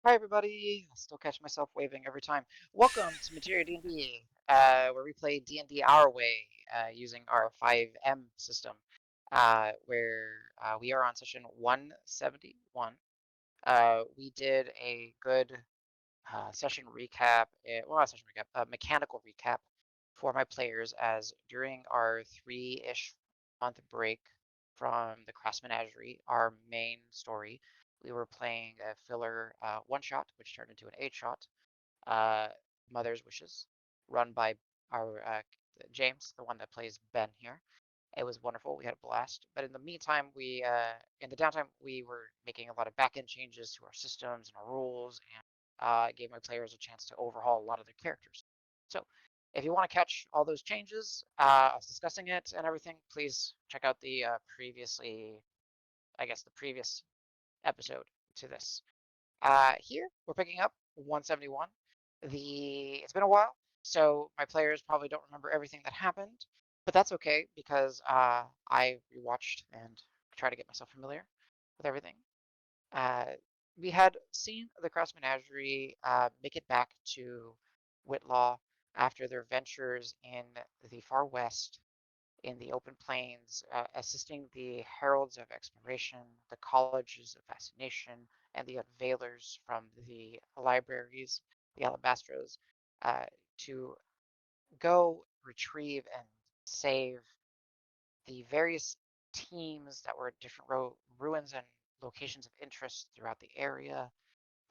Hi everybody! I still catch myself waving every time. Welcome to Materia D&D, where we play D&D our way, using our 5M system, where we are on session 171. We did a good session recap, well, not session recap, mechanical recap for my players, as during our 3-ish month break from the Crass Menagerie, our main story, we were playing a filler one-shot, which turned into an 8-shot, uh, Mother's Wishes, run by our James, the one that plays Ben here. It was wonderful. We had a blast. But in the meantime, in the downtime, we were making a lot of back-end changes to our systems and our rules, and gave my players a chance to overhaul a lot of their characters. So if you want to catch all those changes, us discussing it and everything, please check out the the previous episode to this. Here, we're picking up 171. It's been a while, so my players probably don't remember everything that happened, but that's okay because I rewatched and tried to get myself familiar with everything. Uh, we had seen the Crass Menagerie make it back to Whitlaw after their ventures in the far west in the open plains, assisting the heralds of exploration, the colleges of fascination, and the unveilers from the libraries, the alabastros, uh, to go retrieve and save the various teams that were at different ruins and locations of interest throughout the area.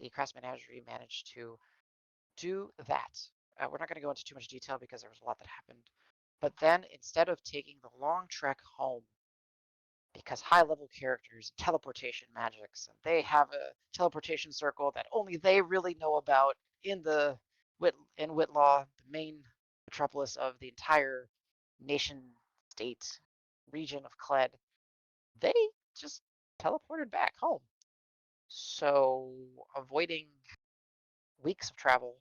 The Crass Menagerie managed to do that. We're not going to go into too much detail because there was a lot that happened. But then instead of taking the long trek home, because high-level characters, teleportation magics, and they have a teleportation circle that only they really know about in in Whitlaw, the main metropolis of the entire nation state region of Cled, they just teleported back home. So avoiding weeks of travel,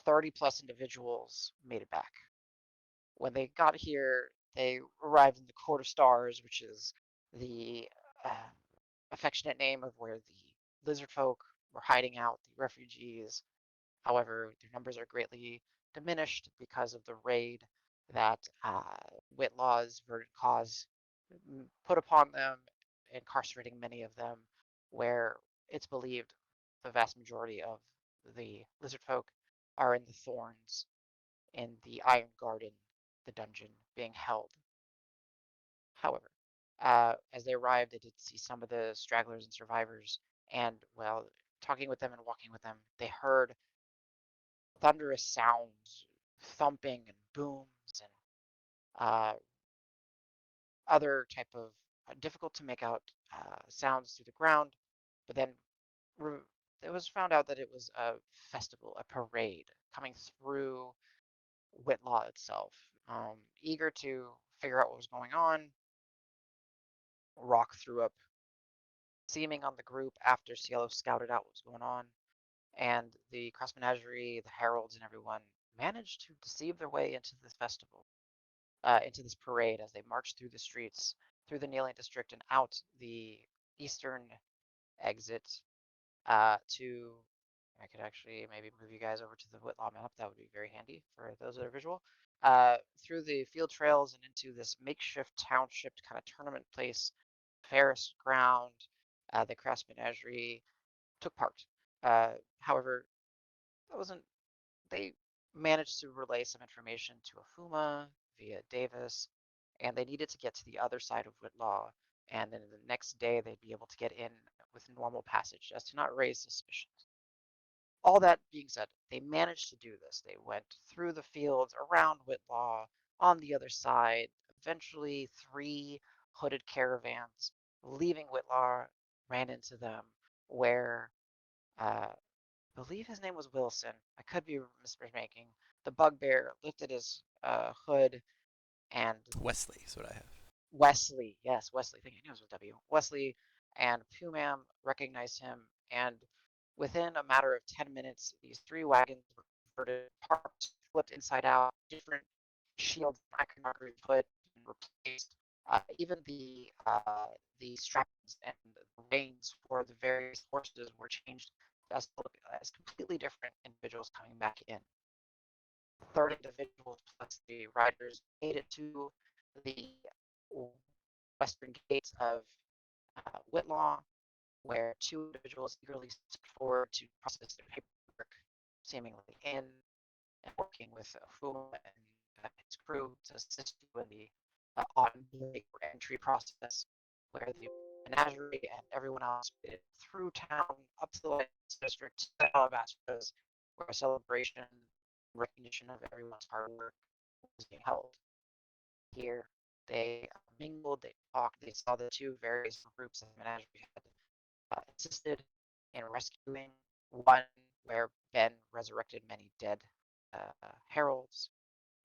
30 plus individuals made it back. When they got here, they arrived in the Court of Stars, which is the uh, affectionate name of where the lizard folk were hiding out, the refugees. However, their numbers are greatly diminished because of the raid that Whitlaw's verdant cause put upon them, incarcerating many of them, where it's believed the vast majority of the lizard folk are in the Thorns in the Iron Garden, the dungeon being held. However, as they arrived, they did see some of the stragglers and survivors, and well, talking with them and walking with them, they heard thunderous sounds, thumping and booms, and uh, other type of difficult to make out sounds through the ground. But then it was found out that it was a festival, a parade coming through Whitlaw itself. Eager to figure out what was going on, Rock threw up seeming on the group after Cielo scouted out what was going on, and the Cross Menagerie, the heralds, and everyone managed to deceive their way into this festival, into this parade as they marched through the streets, through the Kneeling District, and out the eastern exit to. I could actually maybe move you guys over to the Whitlaw map. That would be very handy for those that are visual. Through the field trails and into this makeshift township kind of tournament place, Ferris ground, the Crass Menagerie took part. However, that wasn't. They managed to relay some information to Afuma via Davis, and they needed to get to the other side of Whitlaw, and then the next day they'd be able to get in with normal passage, as to not raise suspicions. All that being said, they managed to do this. They went through the fields, around Whitlaw, on the other side. Eventually, 3 hooded caravans leaving Whitlaw ran into them, where I believe his name was Wilson. I could be mismaking. The bugbear lifted his hood, and Wesley is what I have. Wesley, yes, Wesley, I think I knew it was with W. Wesley and Pumam recognized him, and within a matter of 10 minutes, these 3 wagons were converted, parked, flipped inside out, different shields and iconography put and replaced. Even the straps and the reins for the various horses were changed as completely different individuals coming back in. 30 individuals plus the riders made it to the western gates of Whitlaw, where two individuals eagerly stepped forward to process their paperwork, seemingly in and working with Fuma and his crew to assist you in the onboarding or entry process, where the menagerie and everyone else made it through town up to the Lights District to the Alabastras, where a celebration and recognition of everyone's hard work was being held. Here, they mingled, they talked, they saw the two various groups that the menagerie had assisted in rescuing. One where Ben resurrected many dead heralds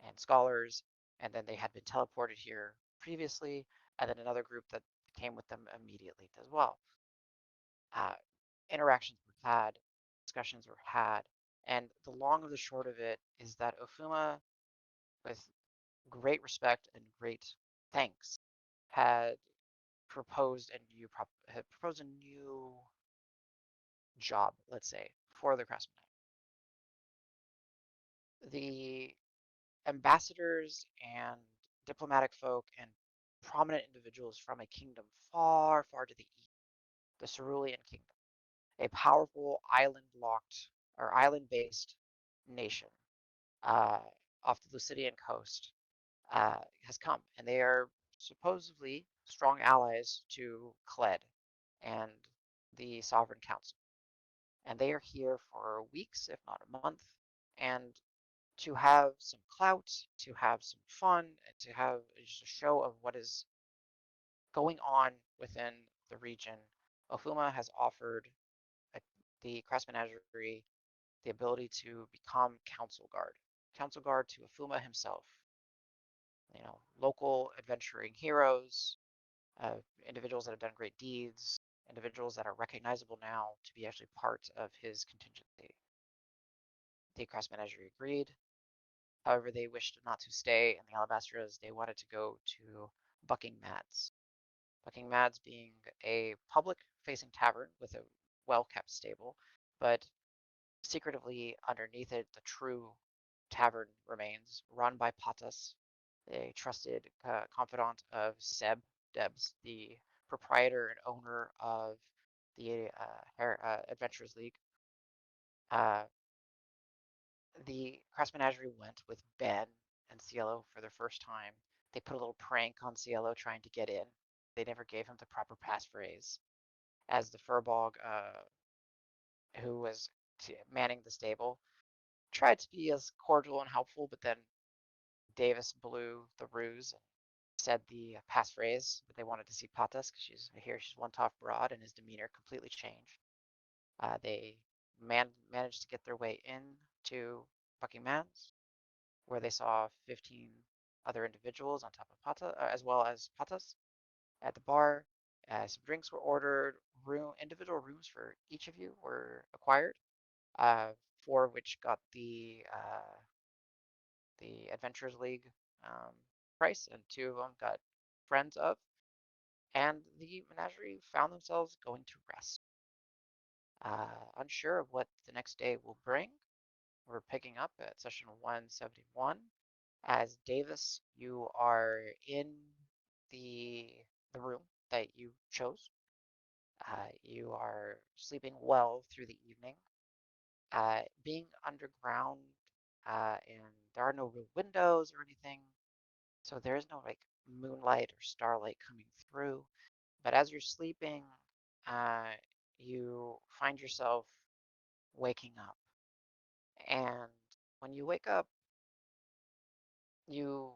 and scholars, and then they had been teleported here previously, and then another group that came with them immediately as well. Interactions were had, discussions were had, and the long of the short of it is that Ofuma, with great respect and great thanks, had proposed a new job, let's say, for the Crass Menagerie. The ambassadors and diplomatic folk and prominent individuals from a kingdom far, far to the east, the Cerulean Kingdom, a powerful island-locked or island-based nation uh, off the Lucidian coast, has come, and they are supposedly strong allies to Cled and the Sovereign Council. And they are here for weeks, if not a month, and to have some clout, to have some fun, and to have just a show of what is going on within the region, Ofuma has offered the Crass Menagerie the ability to become council guard. Council guard to Ofuma himself. You know, local adventuring heroes, individuals that have done great deeds, individuals that are recognizable now to be actually part of his contingency. The Crass Menagerie agreed. However, they wished not to stay in the Alabastras. They wanted to go to Bucking Mads. Bucking Mads being a public-facing tavern with a well-kept stable, but secretively underneath it, the true tavern remains, run by Patas, a trusted confidant of Seb Debs, the proprietor and owner of the Adventurers League. The Crass Menagerie went with Ben and Cielo for their first time. They put a little prank on Cielo trying to get in. They never gave him the proper passphrase. As the Furbog, who was manning the stable, tried to be as cordial and helpful, but then Davis blew the ruse and said the passphrase, but they wanted to see Patas because she's one tough broad, and his demeanor completely changed. They managed to get their way in to Bucking Mads, where they saw 15 other individuals on top of Pata, as well as Patas at the bar. Some drinks were ordered. Individual rooms for each of you were acquired, four of which got the Adventurers League price, and two of them got friends of. And the menagerie found themselves going to rest. Unsure of what the next day will bring, we're picking up at session 171. As Davis, you are in the room that you chose. You are sleeping well through the evening. Being underground, and there are no real windows or anything, so there is no like moonlight or starlight coming through. But as you're sleeping, you find yourself waking up. And when you wake up, you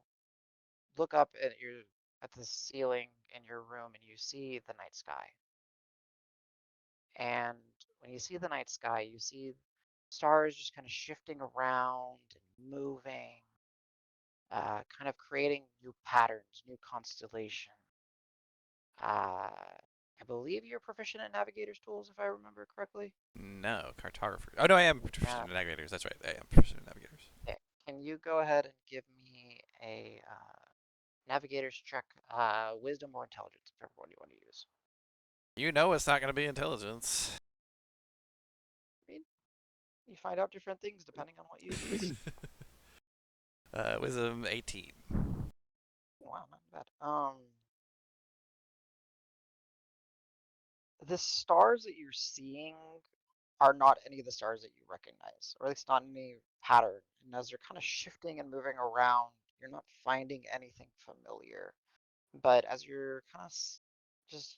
look up at the ceiling in your room and you see the night sky. And when you see the night sky, you see stars just kind of shifting around and moving, kind of creating new patterns, new constellation. I believe you're proficient in navigator's tools, if I remember correctly. No, cartographer. Oh no, I am Uh, proficient in navigators. That's right. I am proficient in navigators. okay. Can you go ahead and give me a navigator's check, wisdom or intelligence, whichever one you want to use? You know it's not going to be intelligence. You find out different things depending on what you use. Wisdom 18. Wow, not bad. The stars that you're seeing are not any of the stars that you recognize, or at least not any pattern. And as they're kind of shifting and moving around, you're not finding anything familiar. But as you're kind of just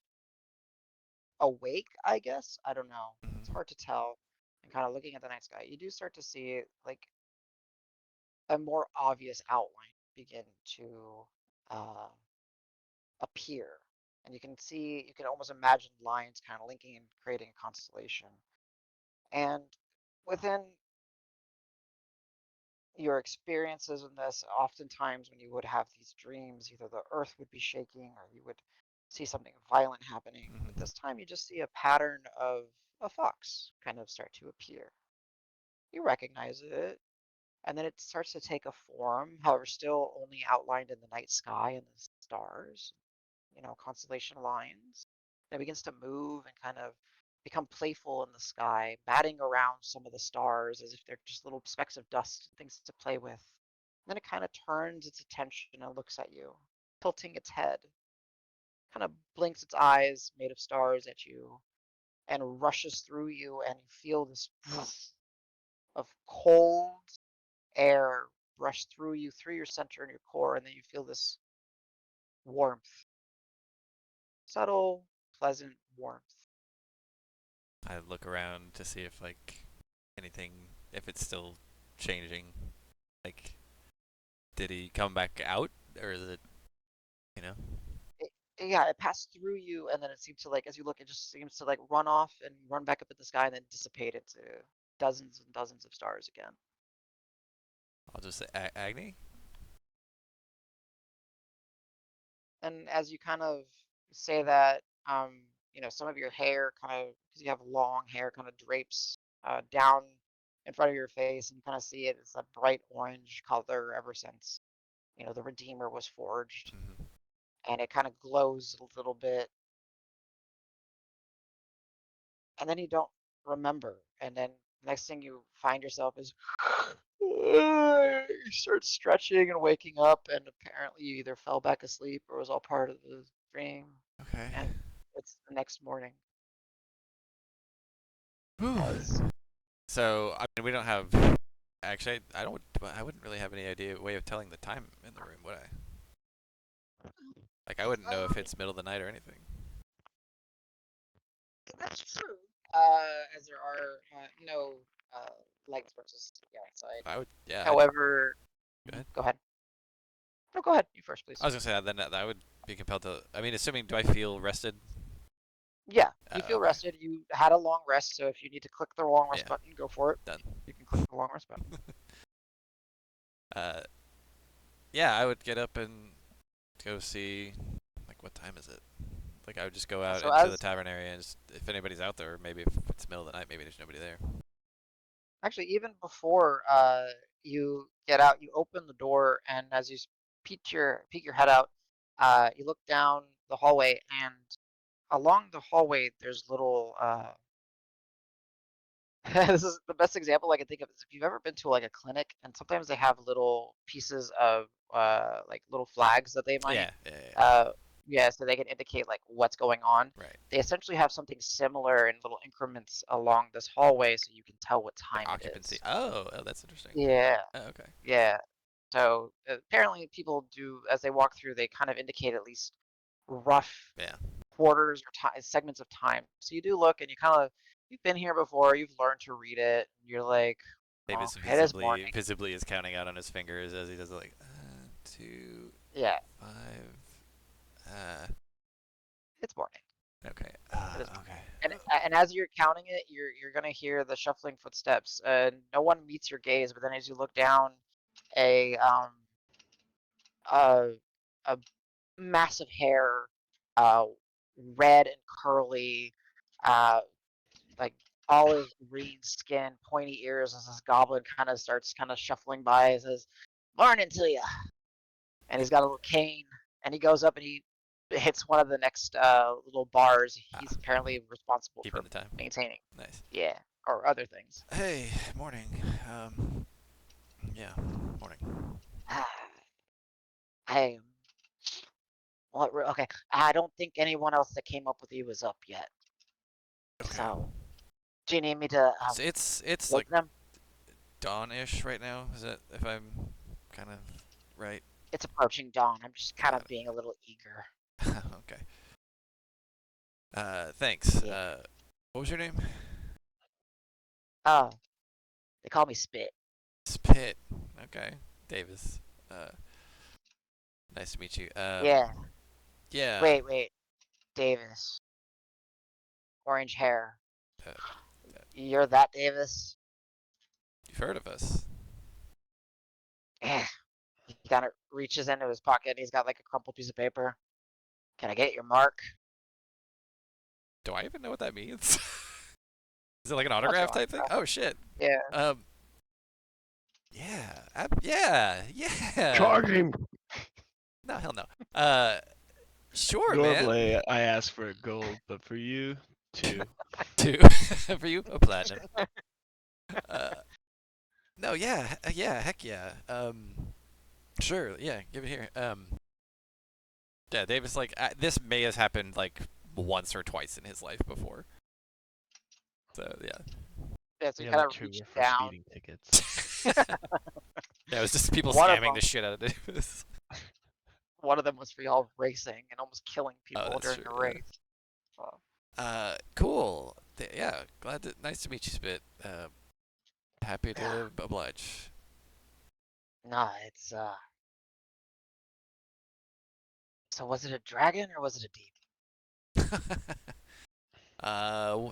awake, I guess, I don't know. It's Mhm. hard to tell. And kind of looking at the night sky, you do start to see like a more obvious outline begin to uh, appear. And you can almost imagine lines kind of linking and creating a constellation. And within your experiences in this, oftentimes when you would have these dreams, either the earth would be shaking or you would see something violent happening. But Mhm. this time you just see a pattern of a fox kind of start to appear. You recognize it, and then it starts to take a form, however, still only outlined in the night sky and the stars, constellation lines. And it begins to move and kind of become playful in the sky, batting around some of the stars as if they're just little specks of dust, things to play with. And then it kind of turns its attention and looks at you, tilting its head, kind of blinks its eyes made of stars at you, and rushes through you, and you feel this of cold air rush through you, through your center and your core, and then you feel this warmth, subtle, pleasant warmth. I look around to see if like anything, if it's still changing. Like, did he come back out, or is it, you know? It, yeah, it passed through you, and then it seemed to like, as you look, it just seems to like run off and run back up in the sky, and then dissipate into dozens and dozens of stars again. I'll just say Agni. And as you kind of say that, some of your hair kind of, because you have long hair, kind of drapes down in front of your face, and you kind of see it. It's a bright orange color ever since, the Redeemer was forged, Mhm. and it kind of glows a little bit, and then you don't remember, and then next thing you find yourself is you start stretching and waking up, and apparently you either fell back asleep or was all part of the dream, Okay. and it's the next morning. Whew. As So I mean, we don't have. Actually, I don't. I wouldn't really have any way of telling the time in the room, would I? Like, I wouldn't know if it's middle of the night or anything. that's true. As there are no light sources outside. I would. Yeah. I'd However, go ahead. go ahead. No, go ahead. You first, I please. was gonna say then I would be compelled to. I mean, assuming do I feel rested? Yeah, you feel Okay. rested. You had a long rest, so if you need to click the long rest Yeah. button, go for it. Done. You can click the long rest button. Uh. Yeah, I would get up and go see. Like, what time is it? Like, I would just go out So into the as tavern area and just, if anybody's out there, maybe if it's middle of the night, maybe there's nobody there. actually even before you get out, you open the door, and as you peek your head out, you look down the hallway, and along the hallway there's little this is the best example I can think of is if you've ever been to like a clinic, and sometimes they have little pieces of like little flags that they might Yeah. Yeah. Yeah. uh yeah, so they can indicate like what's going on. Right. They essentially have something similar in little increments along this hallway so you can tell what Like time it occupancy. is. Oh, that's interesting. Yeah, Oh, okay. yeah. So apparently people do, as they walk through, they kind of indicate at least rough Yeah. quarters or segments of time. So you do look, and you've been here before, you've learned to read it, and you're like, Davis okay, it is visibly morning. visibly is counting out on his fingers as he does it, like 2, Yeah, 5. it's morning. Okay. It is morning. Okay. And as you're counting it, you're gonna hear the shuffling footsteps. No one meets your gaze, but then as you look down, a a, a massive hair, uh, red and curly, uh, like olive green skin, pointy ears, as this goblin kind of starts kind of shuffling by and says, "Morning to you." And he's got a little cane, and he goes up and he hits one of the next little bars Ah, he's apparently responsible keeping for the time. maintaining. Nice. Yeah. or other things. Hey, morning. Yeah, morning. I okay. I don't think anyone else that came up with you is up yet. Okay. So, do you need me to So it's like wake them? dawn-ish right now. Is that if I'm kind of right? It's approaching dawn. I'm just kind Got of being a little eager. it. Okay. Thanks. Yeah. What was your name? Oh, they call me Spit. Spit. Okay. Davis. Uh, nice to meet you. Yeah. Yeah. Wait. Davis. Orange hair. Uh, You're that Davis? you've heard of us? Yeah. He kind of reaches into his pocket and he's got like a crumpled piece of paper. Can I get your mark? Do I even know what that means? Is it like an What's your autograph type thing? autograph? Oh shit. Yeah. Um. Yeah. Yeah. Yeah. Charge him. No, hell no. Sure, man. Normally, I ask for a gold, but for you, two. Two for you, a platinum. Uh, no, yeah, yeah, heck yeah. Sure, yeah, give it here. Yeah, Davis, like this may have happened like once or twice in his life before. So yeah. Yeah, so The he kind other of two reaches were for down. speeding tickets. Yeah, it was just people One of scamming the them, shit out of Davis. one of them was for y'all racing and almost killing Oh, people that's during true. the Yeah. race. So, Cool. Yeah, nice to meet you, Spit. Happy yeah. to oblige. Nah, it's so was it a dragon or was it a deep?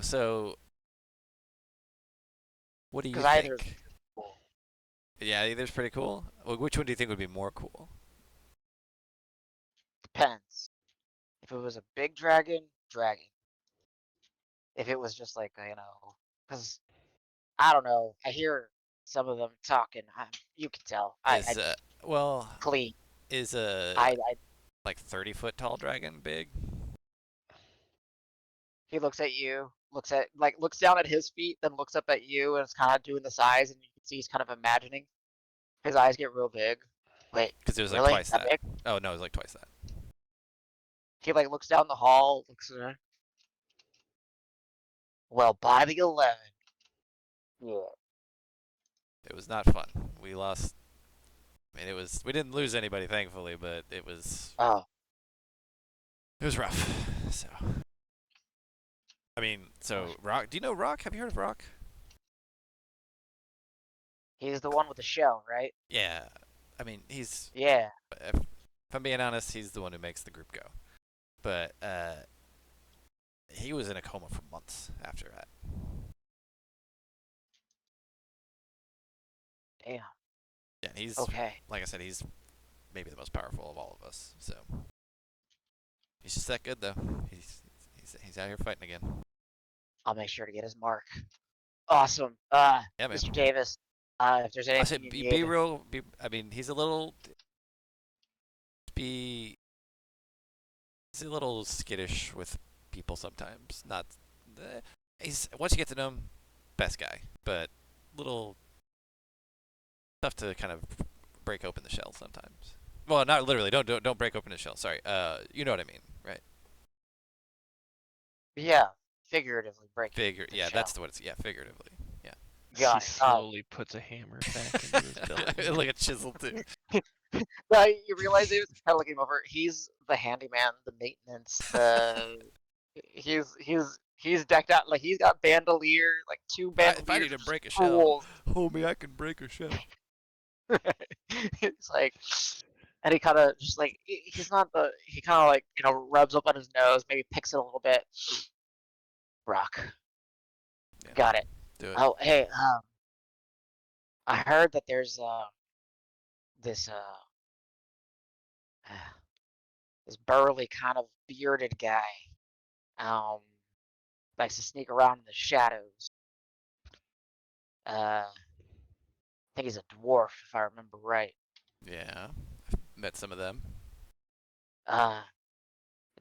So what do you Because either is think? cool. Yeah, either's pretty cool. Well, which one do you think would be more cool? Depends. If it was a big dragon, dragon. If it was just like, because I don't know, I hear some of them talking. You can tell. I Is well, clean. is a I like 30-foot tall dragon big? He looks at you, looks down at his feet, then looks up at you, and it's kind of doing this eyes, and you can see he's kind of imagining. His eyes get real big. Wait, Because it was like really? twice That that. big? Oh no, it was like twice that. He like looks down the hall, looks at her. Well, by the 11. Yeah. It was not fun. We lost. I mean, we didn't lose anybody, thankfully, but Oh, it was rough. So, I mean, so Rock. Do you know Rock? Have you heard of Rock? he's the one with the shell, right? Yeah. I mean, he's. Yeah. If I'm being honest, he's the one who makes the group go. But he was in a coma for months after that. Damn. Yeah, he's Okay. like I said, he's maybe the most powerful of all of us. So he's just that good, though. He's out here fighting again. I'll make sure to get his mark. Awesome. Yeah, man. Mr. Davis, if there's I anything said you be need, real. I mean, he's a little be he's a little skittish with people sometimes. Not he's once you get to know him, best guy, but little tough to kind of break open the shell sometimes. Well, not literally. Don't break open the shell. Sorry. You know what I mean, right? yeah, figuratively break Figure. the Yeah, shell. that's what it's. Yeah, figuratively. Yeah. Got He it. slowly puts a hammer back into his belt. Like a chisel too. You realize he was kind of looking over. He's the handyman, the maintenance, he's decked out like he's got bandolier, like two If I need bandoliers to of break a shell, tools. homie, I can break a shell. It's like, and he kind of just like he's not the he kind of like rubs up on his nose, maybe picks it a little bit. Rock, Yeah, got it. do it. Oh, hey, I heard that there's this this burly kind of bearded guy. Um, likes to sneak around in the shadows. I think he's a dwarf, if I remember right. Yeah, I've met some of them. I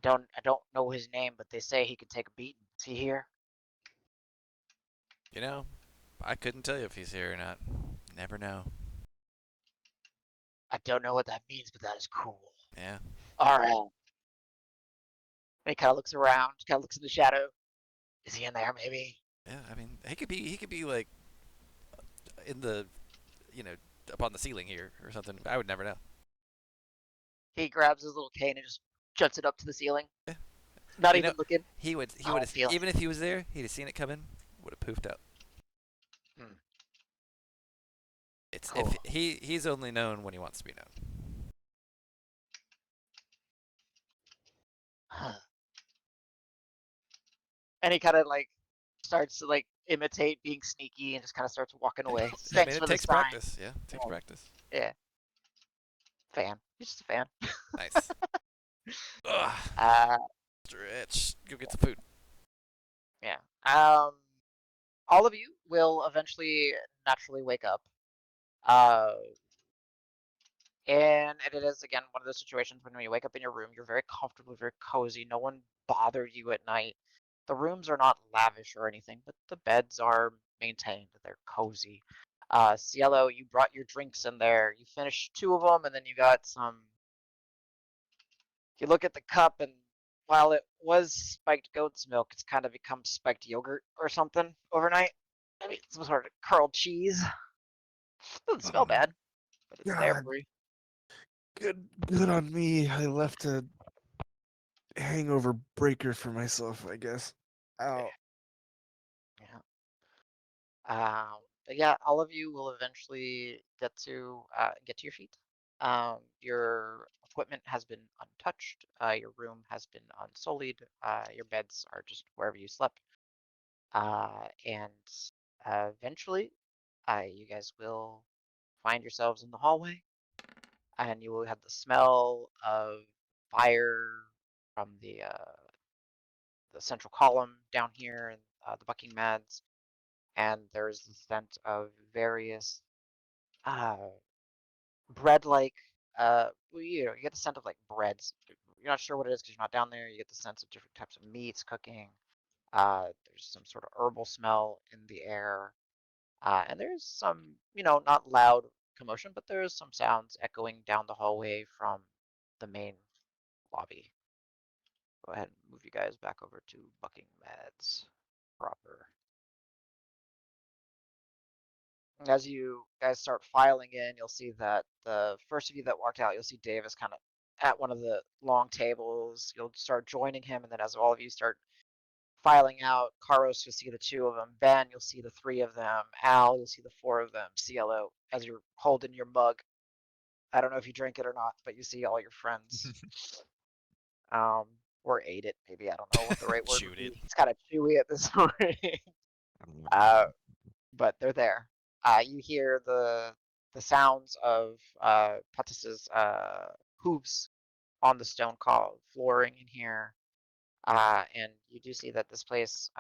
don't know his name, but they say he could take a beating. Is he here? You know, I couldn't tell you if he's here or not. Never know. I don't know what that means, but that is cool. Yeah. All right. And he kind of looks around, kind of looks in the shadow. Is he in there, maybe? Yeah, I mean, he could be like in the, you know, up on the ceiling here or something. I would never know. He grabs his little cane and just juts it up to the ceiling. Yeah. Not You know, even looking. he would I have feel even if he was there, he'd have seen it coming, would have poofed out. Hmm. It's Cool. if he's only known when he wants to be known. Huh. And he kind of like starts to like imitate being sneaky and just kind of starts walking away. I Thanks mean, it for the takes sign. practice. Yeah, it takes Yeah. practice. Yeah. Fan. He's just a fan. Nice. Ugh. Uh, Stretch. Go get some food. yeah. All of you will eventually naturally wake up. Uh, and it is again one of those situations when you wake up in your room, you're very comfortable, very cozy. No one bothered you at night. The rooms are not lavish or anything, but the beds are maintained. They're cozy. Cielo, you brought your drinks in there. You finished two of them, and then you got some. You look at the cup, and while it was spiked goat's milk, it's kind of become spiked yogurt or something overnight. Maybe some sort of curled cheese. Doesn't smell bad, but it's there God, for you. good on me. I left a hangover breaker for myself, I guess. Ow. Yeah. But yeah, all of you will eventually get to your feet. Your equipment has been untouched. Your room has been unsullied. Your beds are just wherever you slept. And eventually, you guys will find yourselves in the hallway, and you will have the smell of fire from the central column down here and the bucking mads, and there's the scent of various uh, bread-like. Well, you get the scent of like breads. You're not sure what it is because you're not down there. You get the sense of different types of meats cooking. There's some sort of herbal smell in the air, and there's some, not loud commotion, but there's some sounds echoing down the hallway from the main lobby. Go ahead and move you guys back over to Bucking Mads proper. As you guys start filing in, you'll see that the first of you that walked out, you'll see Dave is kind of at one of the long tables. You'll start joining him, and then as all of you start filing out, Karos, you'll see the two of them. Ben, you'll see the three of them. Al, you'll see the four of them. CLO, as you're holding your mug. I don't know if you drink it or not, but you see all your friends. Or ate it, maybe. I don't know what the right word would Chewed it. be. It's kind of chewy at this point. But they're there. You hear the sounds of Patis's hooves on the stone flooring in here, and you do see that this place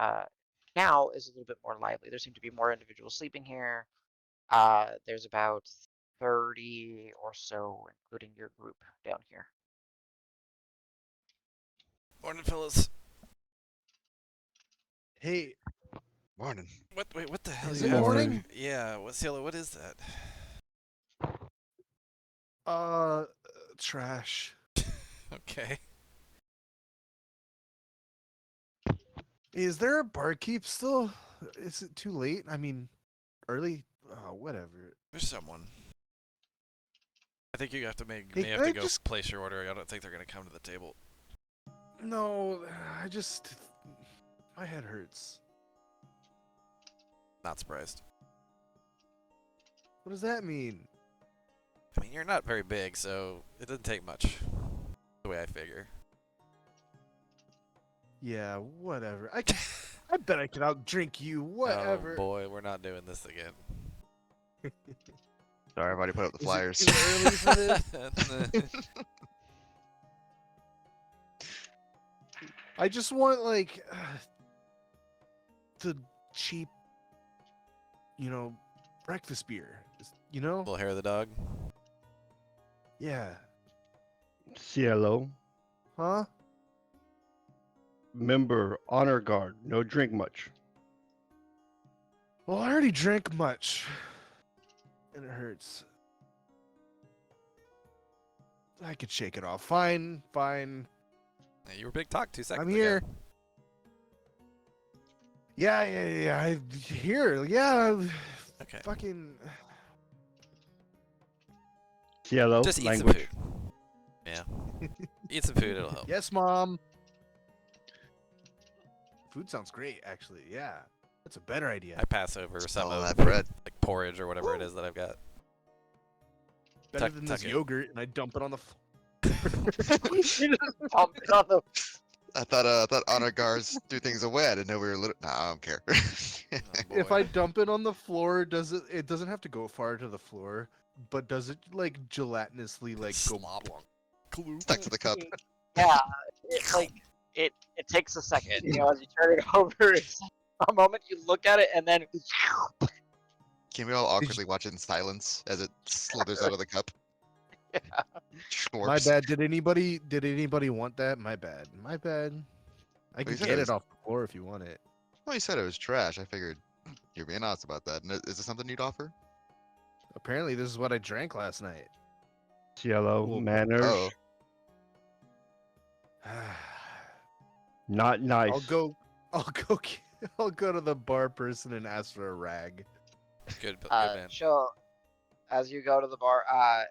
now is a little bit more lively. There seem to be more individuals sleeping here. There's about 30 or so, including your group down here. Morning, fellas. Hey, Morning. Wait, what the hell Is you it have? morning? Yeah, what's yellow? What is that? uh, trash. Okay. Is there a barkeep still? Is it too late? I mean, early? Whatever. There's someone. I think you have to Hey, may have can to I go just- place your order. I don't think they're gonna come to the table. No, my head hurts. Not surprised. What does that mean? I mean, you're not very big, so it doesn't take much. The way I figure. Yeah, whatever. I bet I can outdrink you. Whatever. Oh boy, we're not doing this again. Sorry, I've already put up the Is it flyers. too early for this? I just want like the cheap, breakfast beer. Little hair of the dog. Yeah. Cielo, Huh? member, honor guard, no drink much. Well, I already drank much, and it hurts. I could shake it off. Fine, fine. You were big talk 2 seconds I'm here. ago. Yeah. I here. Yeah. Okay. Fucking. Cielo, Just eat language. some food. Yeah. Eat some food, it'll help. Yes, mom. Food sounds great, actually. Yeah, that's a better idea. I pass over some All of that bread. like porridge or whatever it is that I've got. Better than this tuck it. yogurt, and I dump it on the floor. You just dump it on the. I thought honor guards do things away. I didn't know we were little. Nah, I don't care. Oh, If boy. I dump it on the floor, does it? It doesn't have to go far to the floor, but does it like gelatinously like go Slop. blonk? Clue. Stuck to the cup. Yeah, it takes a second. You know, as you turn it over, it's a moment you look at it, and then Can we all awkwardly watch it in silence as it slithers out of the cup? yeah. My Schmorps. bad. Did anybody want that? My bad. My bad. I you can said get it it was- off the floor if you want it. Well, you said it was trash. I figured you're being honest about that. And is it something you'd offer? Apparently, this is what I drank last night. Cielo, Well, manners. Oh, Not nice. I'll go. I'll go to the bar person and ask for a rag. Good man. So as you go to the bar,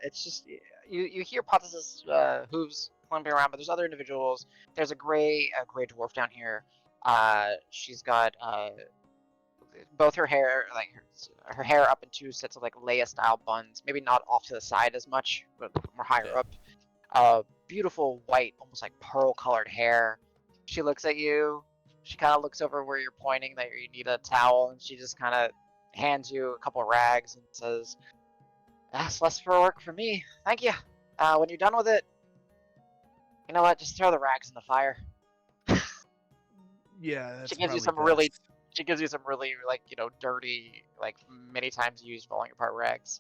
it's just you hear Potter's hooves clumping around, but there's other individuals. There's a gray dwarf down here. She's got both her hair, like her hair up in two sets of like Leia style buns, maybe not off to the side as much, but more higher Yeah. up. Beautiful white, almost like pearl colored hair. She looks at you. She kind of looks over where you're pointing that you need a towel, and she just kind of hands you a couple of rags and says, "That's less for work for me. Thank you. When you're done with it, you know what? Just throw the rags in the fire." Yeah, that's She gives you probably some really, best. she gives you some really like dirty, like many times used falling apart rags.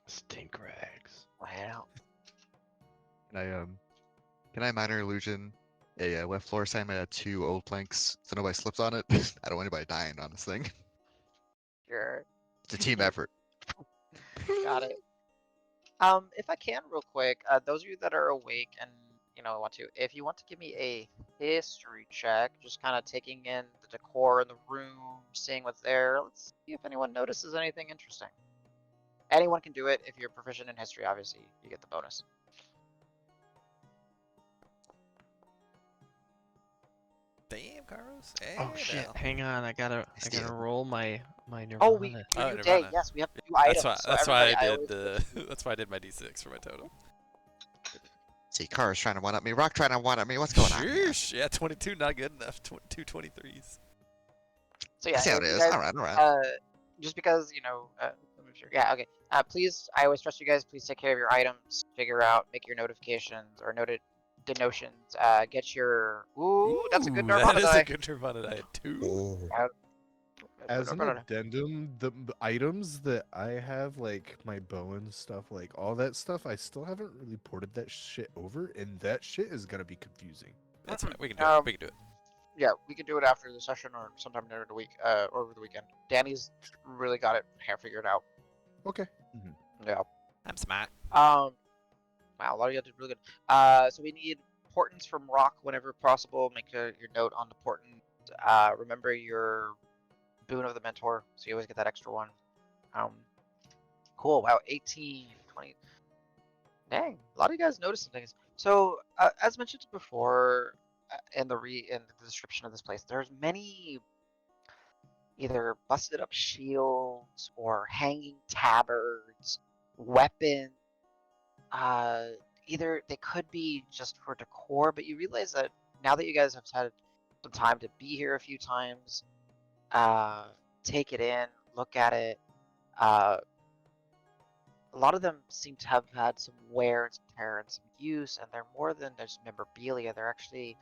Stink rags. Wow. can I minor illusion a wet floor sign made out of 2 old planks so nobody slips on it? I don't want anybody dying on this thing. Sure. It's a team effort. Got it. If I can, real quick, those of you that are awake and want to, if you want to give me a history check, just kind of taking in the decor in the room, seeing what's there. Let's see if anyone notices anything interesting. Anyone can do it. If you're proficient in history, obviously you get the bonus. Damn, Carlos. Oh shit! Hang on, I gotta Steal. roll my Nirvana. Oh, we Oh, new day. Nirvana. Yes, we have new That's items. why. so That's why everybody- I always did. That's why I did my d6 for my totem. See, Car's trying to one up me. Rock trying to one up me. What's going on? Here? Sheesh. Yeah, 22, not good enough. 2 23s. So yeah, I see how if it you is. guys, All right. just because let me make sure. Yeah, okay. Please, I always trust you guys. Please take care of your items. Figure out, make your notifications or noted denotions. Get your. Ooh, that's a good Nirvana That is die. a good Nirvana. I had 2. As an Nirvana die. addendum, the items that I have, like my bow and stuff, like all that stuff, I still haven't really ported that shit over, and that shit is gonna be confusing. That's fine. We can do it. We can do it. Yeah, we can do it after the session or sometime during the week, or over the weekend. Danny's really got it figured out. Okay. Yeah. I'm smart. Wow, a lot of you did really good. So we need portents from Rock whenever possible. Make your note on the portent. Remember your boon of the mentor, so you always get that extra one. Cool. Wow, 18, 20. Dang, a lot of you guys noticed some things. So, as mentioned before, in the description of this place, there's many either busted up shields or hanging tabards, weapons. Either they could be just for decor, but you realize that now that you guys have had some time to be here a few times, take it in, look at it. A lot of them seem to have had some wear and some tear and some use, and they're more than just memorabilia. They're actually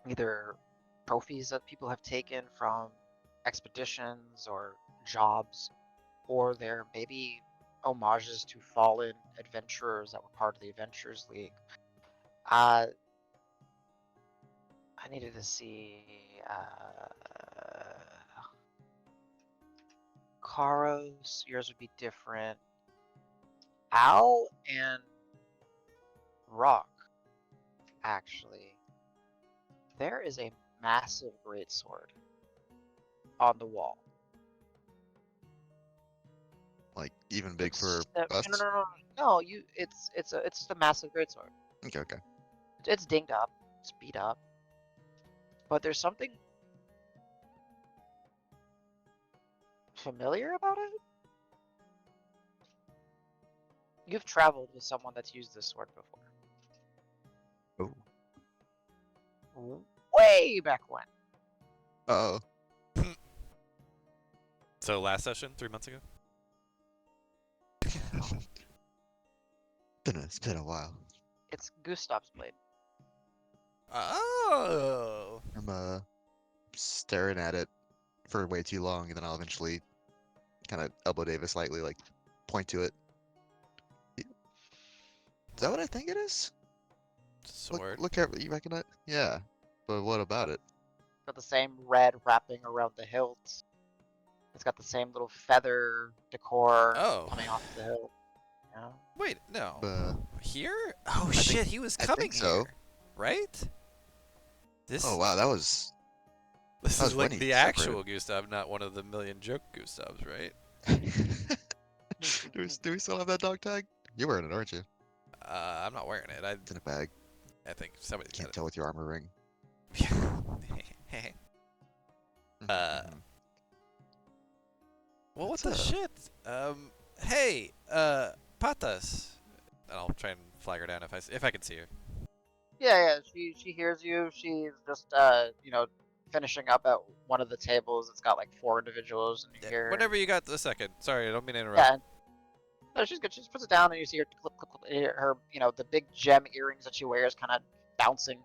either trophies that people have taken from expeditions or jobs, or they're maybe homages to fallen adventurers that were part of the Adventurers League. I needed to see. Karos, yours would be different. Al and Rock, actually, there is a massive greatsword on the wall. Like even big It's for just a- us? no, it's just a massive greatsword. Okay, okay. It's dinged up, it's beat up, but there's something familiar about it. You've traveled with someone that's used this sword before. Oh. Way back when. Uh-oh. So last session, 3 months ago. It's been a while. It's Gustav's blade. Oh. I'm staring at it for way too long, and then I'll eventually kind of elbow Davis slightly, like point to it. Is that what I think it is? Sword. Look at you recognize? Yeah, but what about it? Got the same red wrapping around the hilt. It's got the same little feather decor Oh. coming off the hilt. Yeah. Wait, no. Uh, Here? Oh I shit, think- he was I coming think so. here. Right? This Oh wow, that was. this that is was like when he the separated. actual Gustav, not one of the million joke Gustavs, right? do we still have that dog tag? You're wearing it, aren't you? I'm not wearing it. It's in a bag. I think somebody Can't had tell with your armor ring. it. Mhm. Well, what What's the up? shit? Hey, Patas. And I'll try and flag her down if I can see her. Yeah. She hears you. She's just finishing up at one of the tables. It's got like 4 individuals, and you Yeah, hear her. whenever you got a second. Sorry, I don't mean to interrupt. Yeah. No, she's good. She just puts it down, and you see her clip, clip, clip. You hear her, the big gem earrings that she wears, kind of bouncing.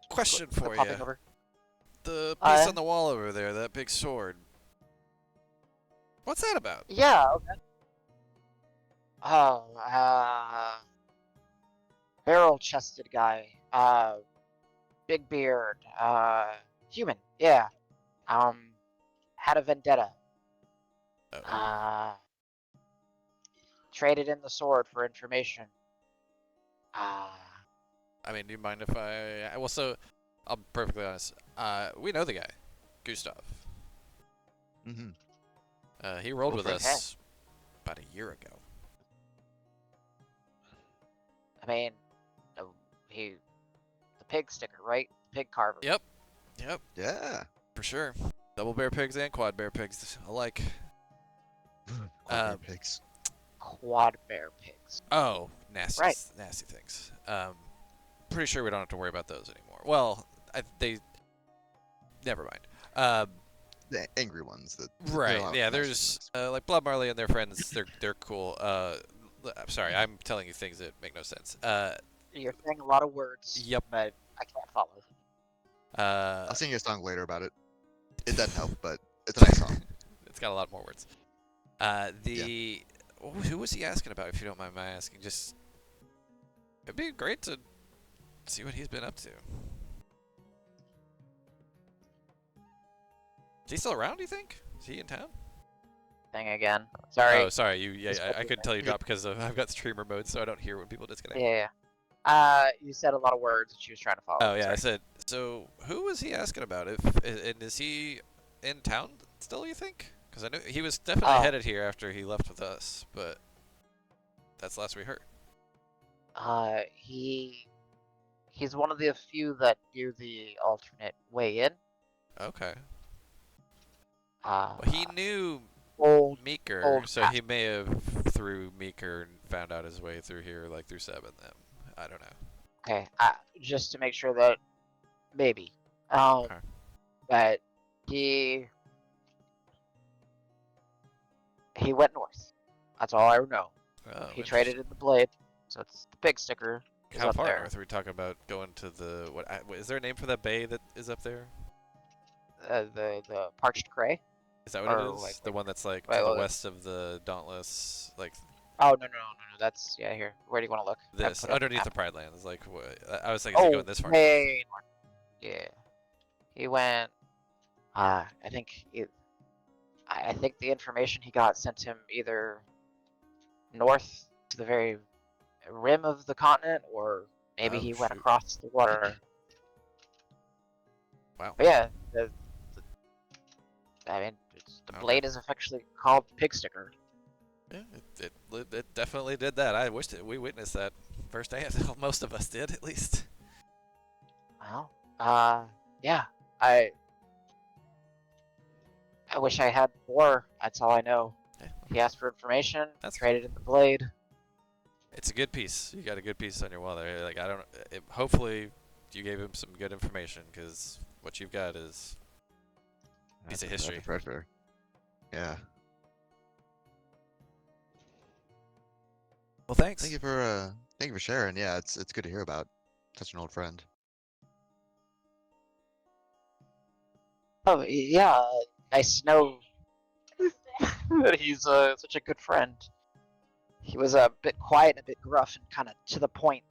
Question for popping you. over. The piece Uh, on the wall over there, that big sword. What's that about? Yeah. Okay. Oh, barrel-chested guy. Big beard. Human. Yeah. Had a vendetta. Oh. Traded in the sword for information. I mean, do you mind if well, so, I'm perfectly honest. We know the guy. Gustav. Mm-hmm. He rolled Oh, with for us about a year ago. I mean, the pig sticker, right? Pig carver. Yep. Yep. Yeah. For sure. Double bear pigs and quad bear pigs alike. Quad pigs. Quad bear pigs. Oh, nasty, Right. nasty things. Pretty sure we don't have to worry about those anymore. Well, they. Never mind. The angry ones that. there are a Right. lot of Yeah. nicer There's ones. like Blood Marley and their friends. They're cool. I'm sorry. I'm telling you things that make no sense. You're saying a lot of words. Yep. But I can't follow. I'll sing you a song later about it. It doesn't help, but it's a nice song. It's got a lot more words. Who was he asking about? If you don't mind my asking, just it'd be great to see what he's been up to. Is he still around? Do you think? Is he in town? Thing again. Sorry. Oh, sorry. Yeah, Just I couldn't tell you drop because I've got streamer mode, so I don't hear when people disconnect. Yeah. You said a lot of words that she was trying to follow. Oh yeah, I Sorry. said. So who was he asking about? And is he in town still? You think? Because I knew he was definitely Oh. headed here after he left with us, but that's the last we heard. He's one of the few that do the alternate way in. Okay. Uh, Well, he knew old Meeker, old so cat. he may have through Meeker and found out his way through here, like through Seven. Them. I don't know. Okay, just to make sure that maybe. Okay. But he went north. That's all I know. Oh, He traded in the blade, so it's the pig sticker. Is How up far there. north are we talking about going to the what? Is there a name for that bay that is up there? The parched cray. Is that what Or, it is? like, the one that's like wait, to the wait. west of the Dauntless, like Oh no. That's here. Where do you want to look? I this put up underneath the map. Pride Lands. Like I was thinking, is he going this far? way north. Yeah. He went. I think. I I think the information he got sent him either north to the very rim of the continent, or maybe Oh, he went shoot. across the water. Wow. But yeah, I mean, the Okay. blade is affectionately called Pig Sticker. Yeah, it definitely did that. I wish that we witnessed that firsthand. Most of us did, at least. Well, yeah, I wish I had more. That's all I know. Yeah, He asked for information, That's traded in the blade. it's a good piece. You got a good piece on your wall there. Like I don't. Hopefully, you gave him some good information because what you've got is piece of That's history. a treasure. Yeah. Well, thanks. Thank you for sharing. Yeah, it's good to hear about such an old friend. Oh yeah, nice to know that he's such a good friend. He was a bit quiet, and a bit gruff, and kind of to the point.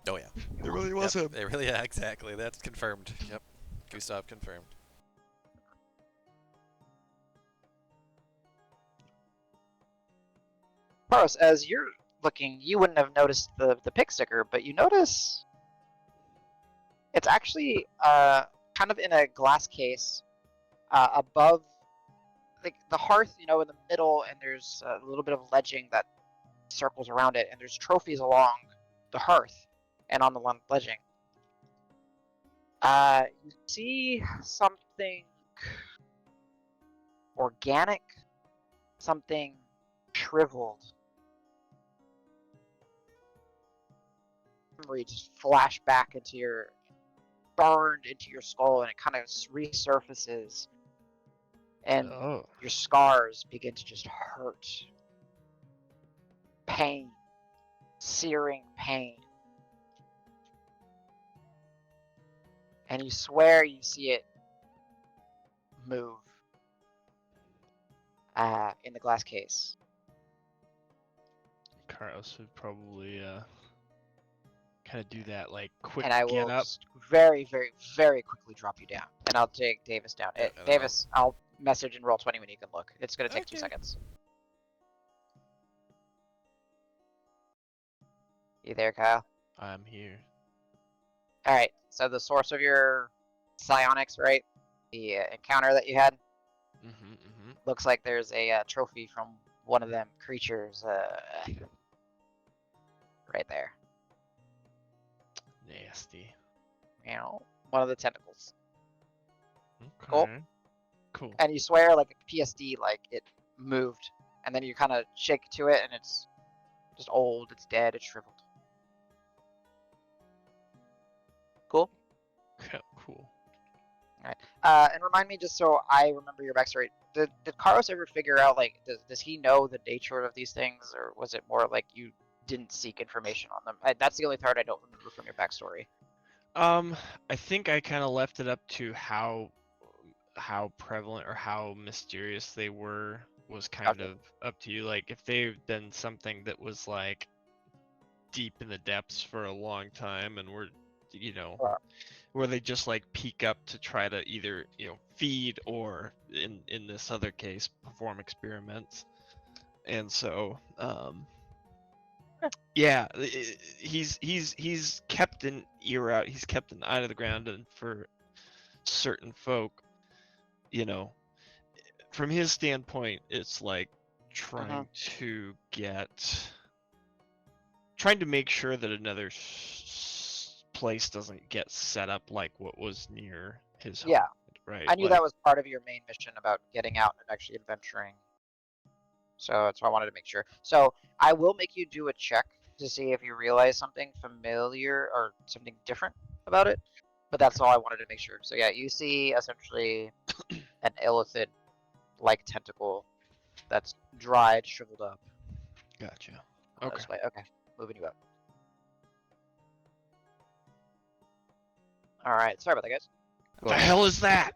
Oh yeah. It really was him. It really, yeah, exactly. That's confirmed. Yep. Gustav confirmed. Paros, as you're looking, you wouldn't have noticed the pick sticker, but you notice it's actually kind of in a glass case above like the hearth, in the middle, and there's a little bit of ledging that circles around it, and there's trophies along the hearth and on the ledging. You see something organic, something shriveled. Memory just flash back into burned into your skull, and it kind of resurfaces, and Oh. your scars begin to just hurt. Pain, searing pain. And you swear you see it move in the glass case. Carlos would probably kind of do that like quick And I get will up. just very, very, very quickly drop you down. And I'll take Davis down. Yeah, and then Davis, I'll message and roll 20 when you can look. It's going to take 2 Okay. seconds. You there, Kyle? I'm here. All right. So the source of your psionics, right? The encounter that you had, looks like there's a trophy from one of them creatures right there. Nasty. One of the tentacles. Okay. Cool. Cool. And you swear like a PSD, like it moved, and then you kind of shake to it, and it's just old, it's dead, it's shriveled. Cool. Cool. And remind me, just so I remember your backstory. Did Karos ever figure out, like, does he know the nature of these things, or was it more like you didn't seek information on them? That's the only part I don't remember from your backstory. I think I kind of left it up to how prevalent or how mysterious they were was kind Gotcha. of up to you. Like if they've done something that was like deep in the depths for a long time and were, Sure. where they just like peek up to try to either feed or in this other case perform experiments, and so yeah, he's kept an ear out, he's kept an eye to the ground, and for certain folk, from his standpoint, it's like trying to make sure that another place doesn't get set up like what was near his home. Yeah. Right. I knew that was part of your main mission about getting out and actually adventuring. So that's why I wanted to make sure. So I will make you do a check to see if you realize something familiar or something different about it. But that's all I wanted to make sure. So yeah, you see essentially an illithid-like tentacle that's dried, shriveled up. Gotcha. Okay. Okay. This way. Okay, moving you up. All right, sorry about that, guys. What the hell is that?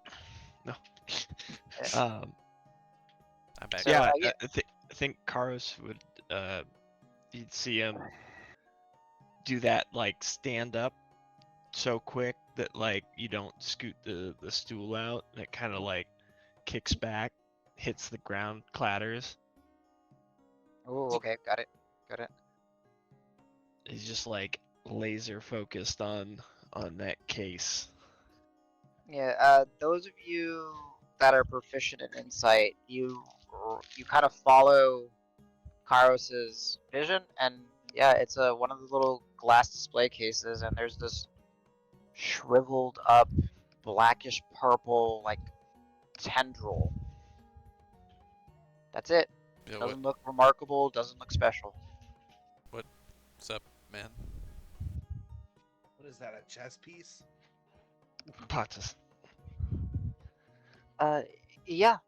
No. Yeah. I'm back. So, Yeah, yeah. I think Karos would you'd see him do that like stand up so quick that like you don't scoot the stool out, and it kind of like kicks back, hits the ground, clatters. Oh, okay, got it. Got it. He's just like laser focused on that case. Yeah, those of you that are proficient in insight, you kind of follow Kairos's vision, and yeah, it's one of the little glass display cases, and there's this shriveled up blackish purple like tendril. That's it. Yeah, Doesn't look remarkable, doesn't look special. what's up, man? What is that? A chess piece? Patas, Yeah.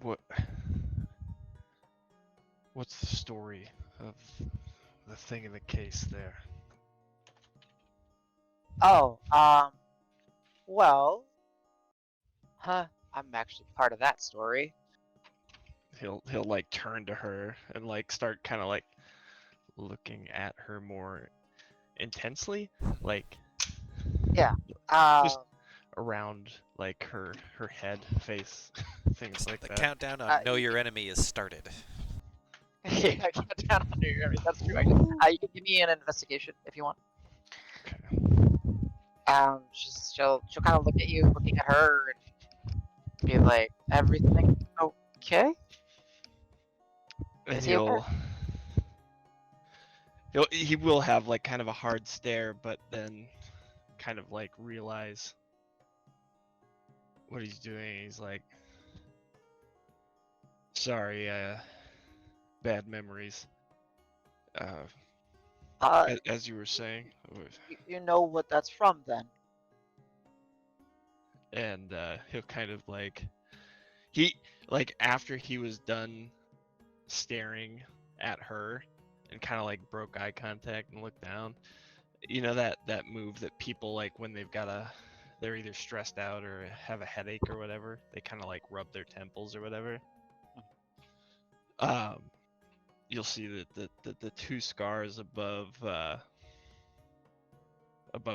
what? What's the story of the thing in the case there? Oh, well, I'm actually part of that story. He'll like turn to her and like start kind of like looking at her more intensely, like Um, Just- around like her head, face, things like The that. countdown on Know Your Enemy is started. yeah, I got down under your army. That's true. You can give me an investigation if you want. Okay. She'll kind of look at you, looking at her, and be like, "Everything okay?" And Is he okay? he will have like kind of a hard stare, but then kind of like realize what he's doing. He's like, sorry, bad memories. As you were saying, You know what that's from then? and he'll kind of like after he was done staring at her and kind of like broke eye contact and looked down. You know that move that people like when they're either stressed out or have a headache or whatever, they kind of like rub their temples or whatever. You'll see that the two scars above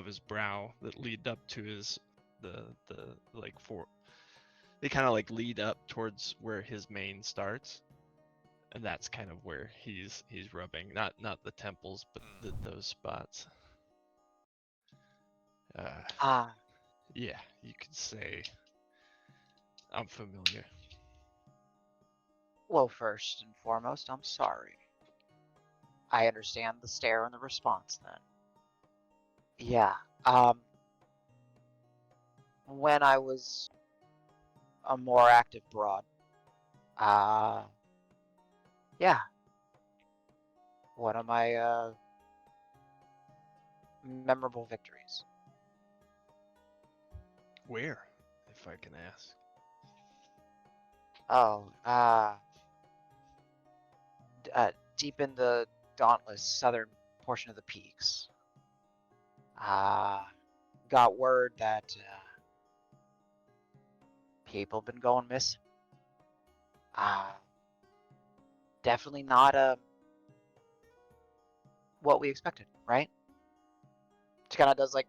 his brow that lead up to his the like they kind of like lead up towards where his mane starts, and that's kind of where he's rubbing, not the temples, but those spots. Yeah, you could say I'm familiar. Well, first and foremost, I'm sorry. I understand the stare and the response then. Yeah, when I was a more active broad, yeah, one of my memorable victories. Where, if I can ask? Oh, deep in the dauntless southern portion of the peaks. Got word that people been going missing. Definitely not what we expected, right? She kind of does like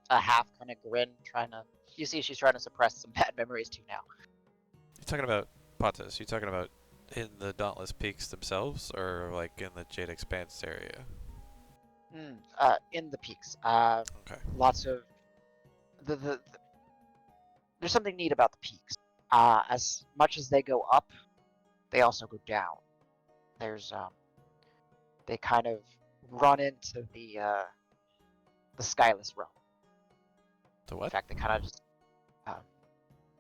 a half kind of grin, trying to. You see, she's trying to suppress some bad memories too now. You talking about Patas? You talking about in the Dauntless Peaks themselves, or like in the Jade Expanse area? In the peaks. Okay. Lots of the there's something neat about the peaks. As much as they go up, they also go down. There's they kind of run into the skyless realm. The In what? fact, they kind of just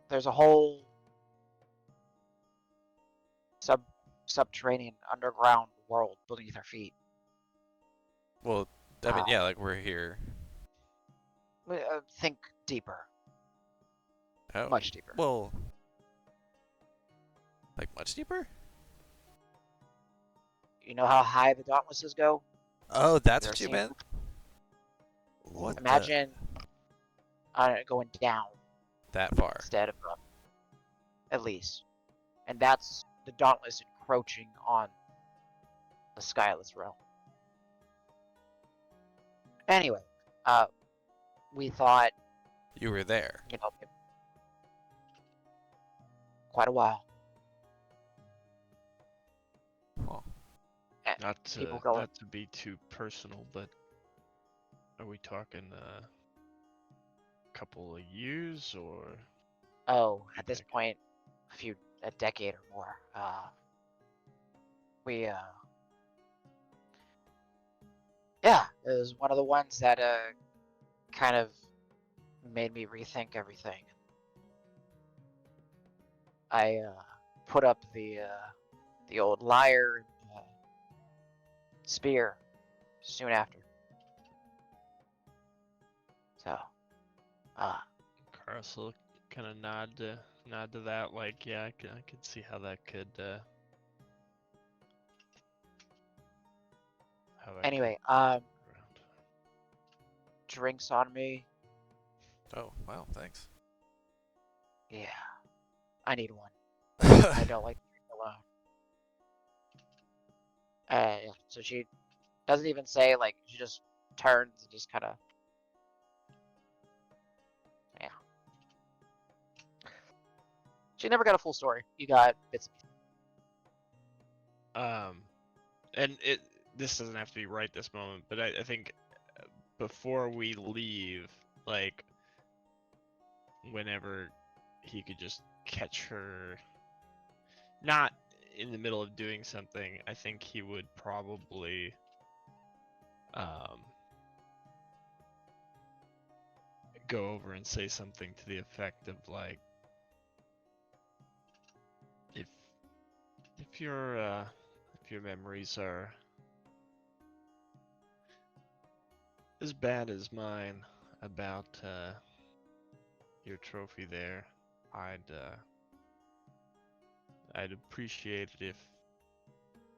there's a whole subterranean underground world beneath our feet. Well, I mean, yeah, like we're here. Think deeper, Oh. much deeper. Well, like much deeper? You know how high the dauntlesses go? Oh, that's Ever what you seen meant? What? Imagine going down That far. instead of up, at least. And that's the dauntless encroaching on the skyless realm. Anyway, we thought, You were there. you know, quite a while. people going. not to be too personal, but are we talking a couple of years or? Oh, at this decade? point, a decade or more. We yeah, it was one of the ones that kind of made me rethink everything. I put up the old lyre and spear soon after. So, Carl kind of nod to that, like, yeah, I could see how that could how that anyway, could around. drinks on me. Oh, wow, thanks. Yeah, I need one. I don't like to drink alone. Yeah, so she doesn't even say, like, she just turns and just kind of, yeah. She never got a full story. You got bits. And this doesn't have to be right this moment, but I think before we leave, like, whenever he could just catch her not in the middle of doing something, I think he would probably go over and say something to the effect of, like, if your memories are as bad as mine about your trophy there, I'd appreciate it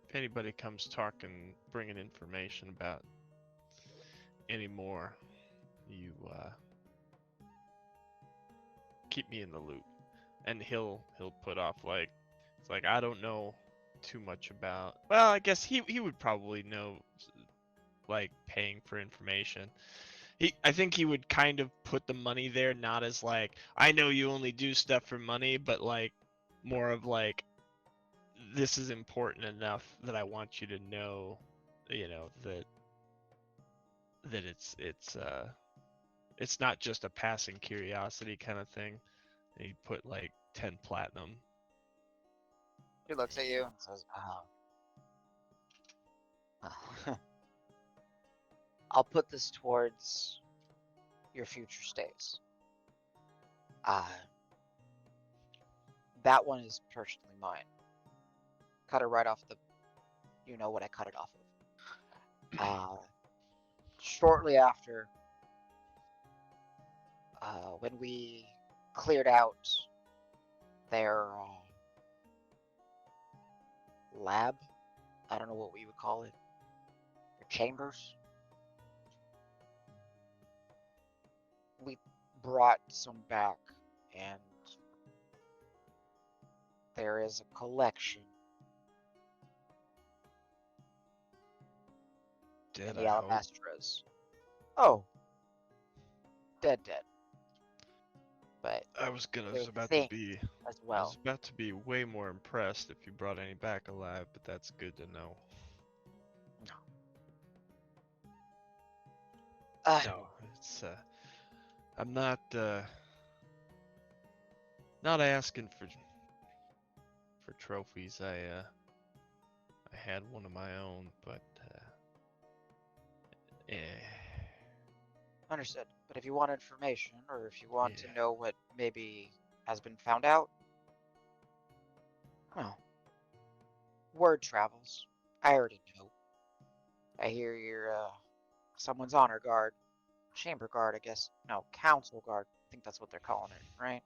if anybody comes talking, bringing information about any more, you keep me in the loop. And he'll put off, like, it's like, I don't know too much about. Well, I guess he would probably know, like, paying for information. I think he would kind of put the money there, not as like, I know you only do stuff for money, but like more of like, this is important enough that I want you to know, that it's not just a passing curiosity kind of thing. And he'd put like 10 platinum. She looks at you and says, I'll put this towards your future stays. That one is personally mine. Cut it right off the, you know what I cut it off of. Shortly after, when we cleared out their lab, I don't know what we would call it, their chambers, we brought some back, and there is a collection in Dead, the I hope. Alabastras. Oh, dead. But I was there's about to things be as I well. was about to be way more impressed if you brought any back alive, but that's good to know. No, it's I'm not asking for trophies. I had one of my own, but eh, Understood. But if you want information, or if you want to Yeah. know what maybe has been found out, well, word travels. I already know. I hear you're someone's honor guard, chamber guard, I guess. No, council guard. I think that's what they're calling it, right?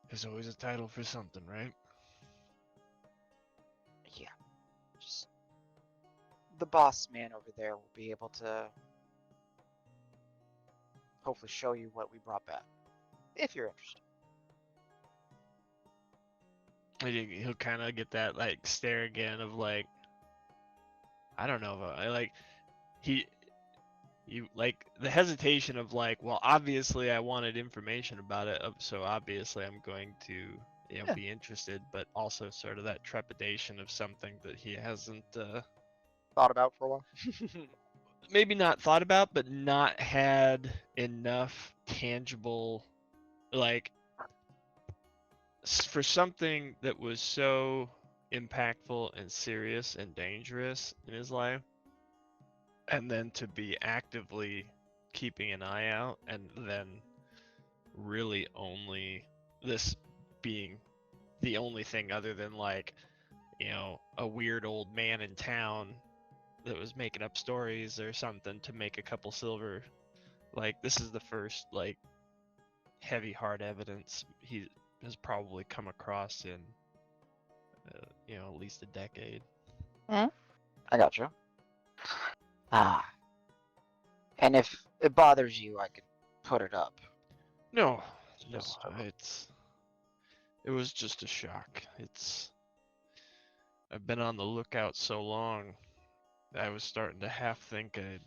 There's always a title for something, right? Yeah. Just the boss man over there will be able to hopefully show you what we brought back, if you're interested. He'll kind of get that like stare again of like, I don't know, I like you like the hesitation of like, well, obviously I wanted information about it, so obviously I'm going to Yeah. be interested, but also sort of that trepidation of something that he hasn't Thought about for a while. maybe not thought about, but not had enough tangible, like for something that was so impactful and serious and dangerous in his life, and then to be actively keeping an eye out, and then really only this being the only thing other than like, a weird old man in town that was making up stories or something to make a couple silver. Like, this is the first like heavy hard evidence he has probably come across in at least a decade. I got you. And if it bothers you, I could put it up. No, Just, it was just a shock. I've been on the lookout so long, I was starting to half think I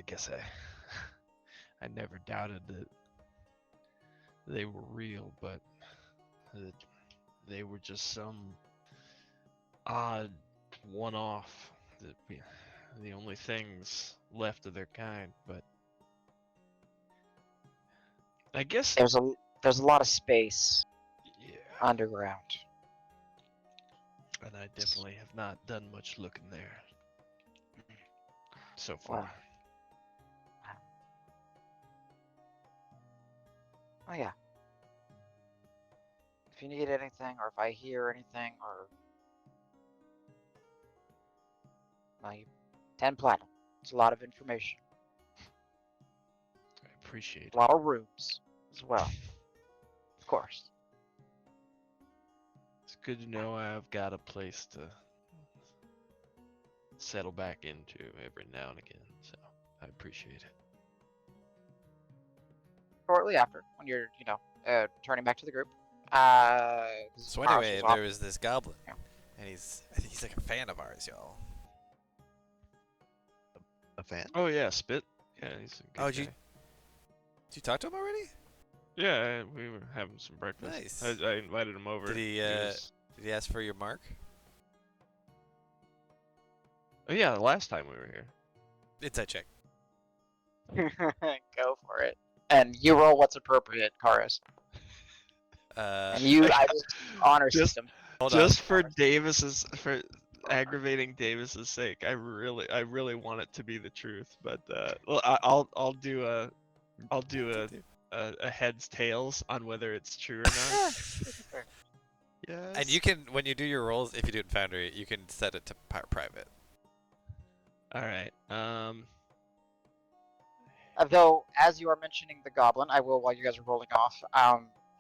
guess I never doubted that they were real, but that they were just some odd one-off, the only things left of their kind. But I guess, there's a lot of space yeah, underground. and I definitely have not done much looking there so far. Wow. Oh yeah. If you need anything, or if I hear anything, or 10 platinum. It's a lot of information. I appreciate it. A lot of rooms as well. Of course. It's good to know I've got a place to settle back into every now and again, so I appreciate it. Shortly after, when you're, returning back to the group. So anyway, there was this goblin, Yeah. and he's like a fan of ours, y'all. A fan? Oh yeah, Spit. Yeah, he's a good Oh, did you talk to him already? Yeah, we were having some breakfast. Nice. I invited him over. Did he ask for your mark? Oh yeah, the last time we were here. Inside check. Go for it. And you roll what's appropriate, Karis. And I just honor Just- system. Hold Just on. for aggravating Davis's sake, I really want it to be the truth. But well, I'll do a heads tails on whether it's true or not. Yes. And you can, when you do your rolls, if you do it in Foundry, you can set it to private. All right. Though, as you are mentioning the goblin, I will, while you guys are rolling off,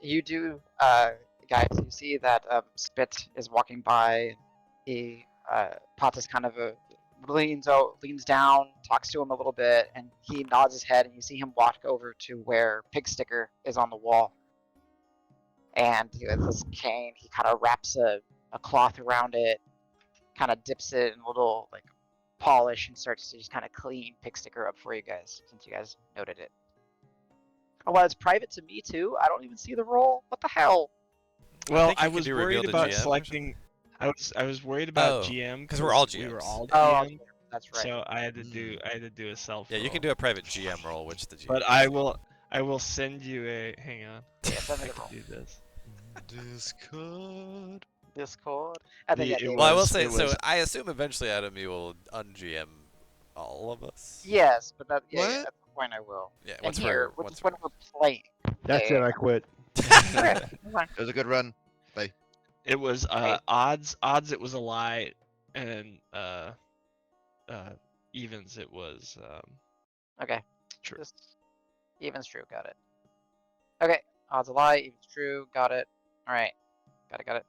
you do, guys, you see that Spit is walking by, and he, Patas kind of leans down, talks to him a little bit, and he nods his head, and you see him walk over to where Pig Sticker is on the wall. And with his cane, he kind of wraps a cloth around it, kind of dips it in a little, like, polish, and starts to just kind of clean Pig Sticker up for you guys, since you guys noted it. Oh, well, it's private to me too. I don't even see the roll. What the hell? Well, think you I can was do reveal worried to about GM or selecting. I was worried about Oh, GM 'cause we're all We were GMs. all Oh, GM, that's right. so I had to do a self. Yeah, you can roll. do a private GM roll, which the GM. But I will send you a. Hang on. Yeah, send me I the can roll. do this. Discord. And then, The- yeah, it David- Well, I will was- say, it so was- I assume eventually, Adam, you will un-GM all of us. Yes, but that, yeah, What? at some point I will. Yeah, And once here, we're which is when we're playing. That's Yeah, it. I quit. Okay, fine. It was a good run. It was Right. odds. It was a lie, and evens. It was Okay. true. Just even's true. Got it. Okay. Odds a lie. Even's true. Got it. All right. Got it.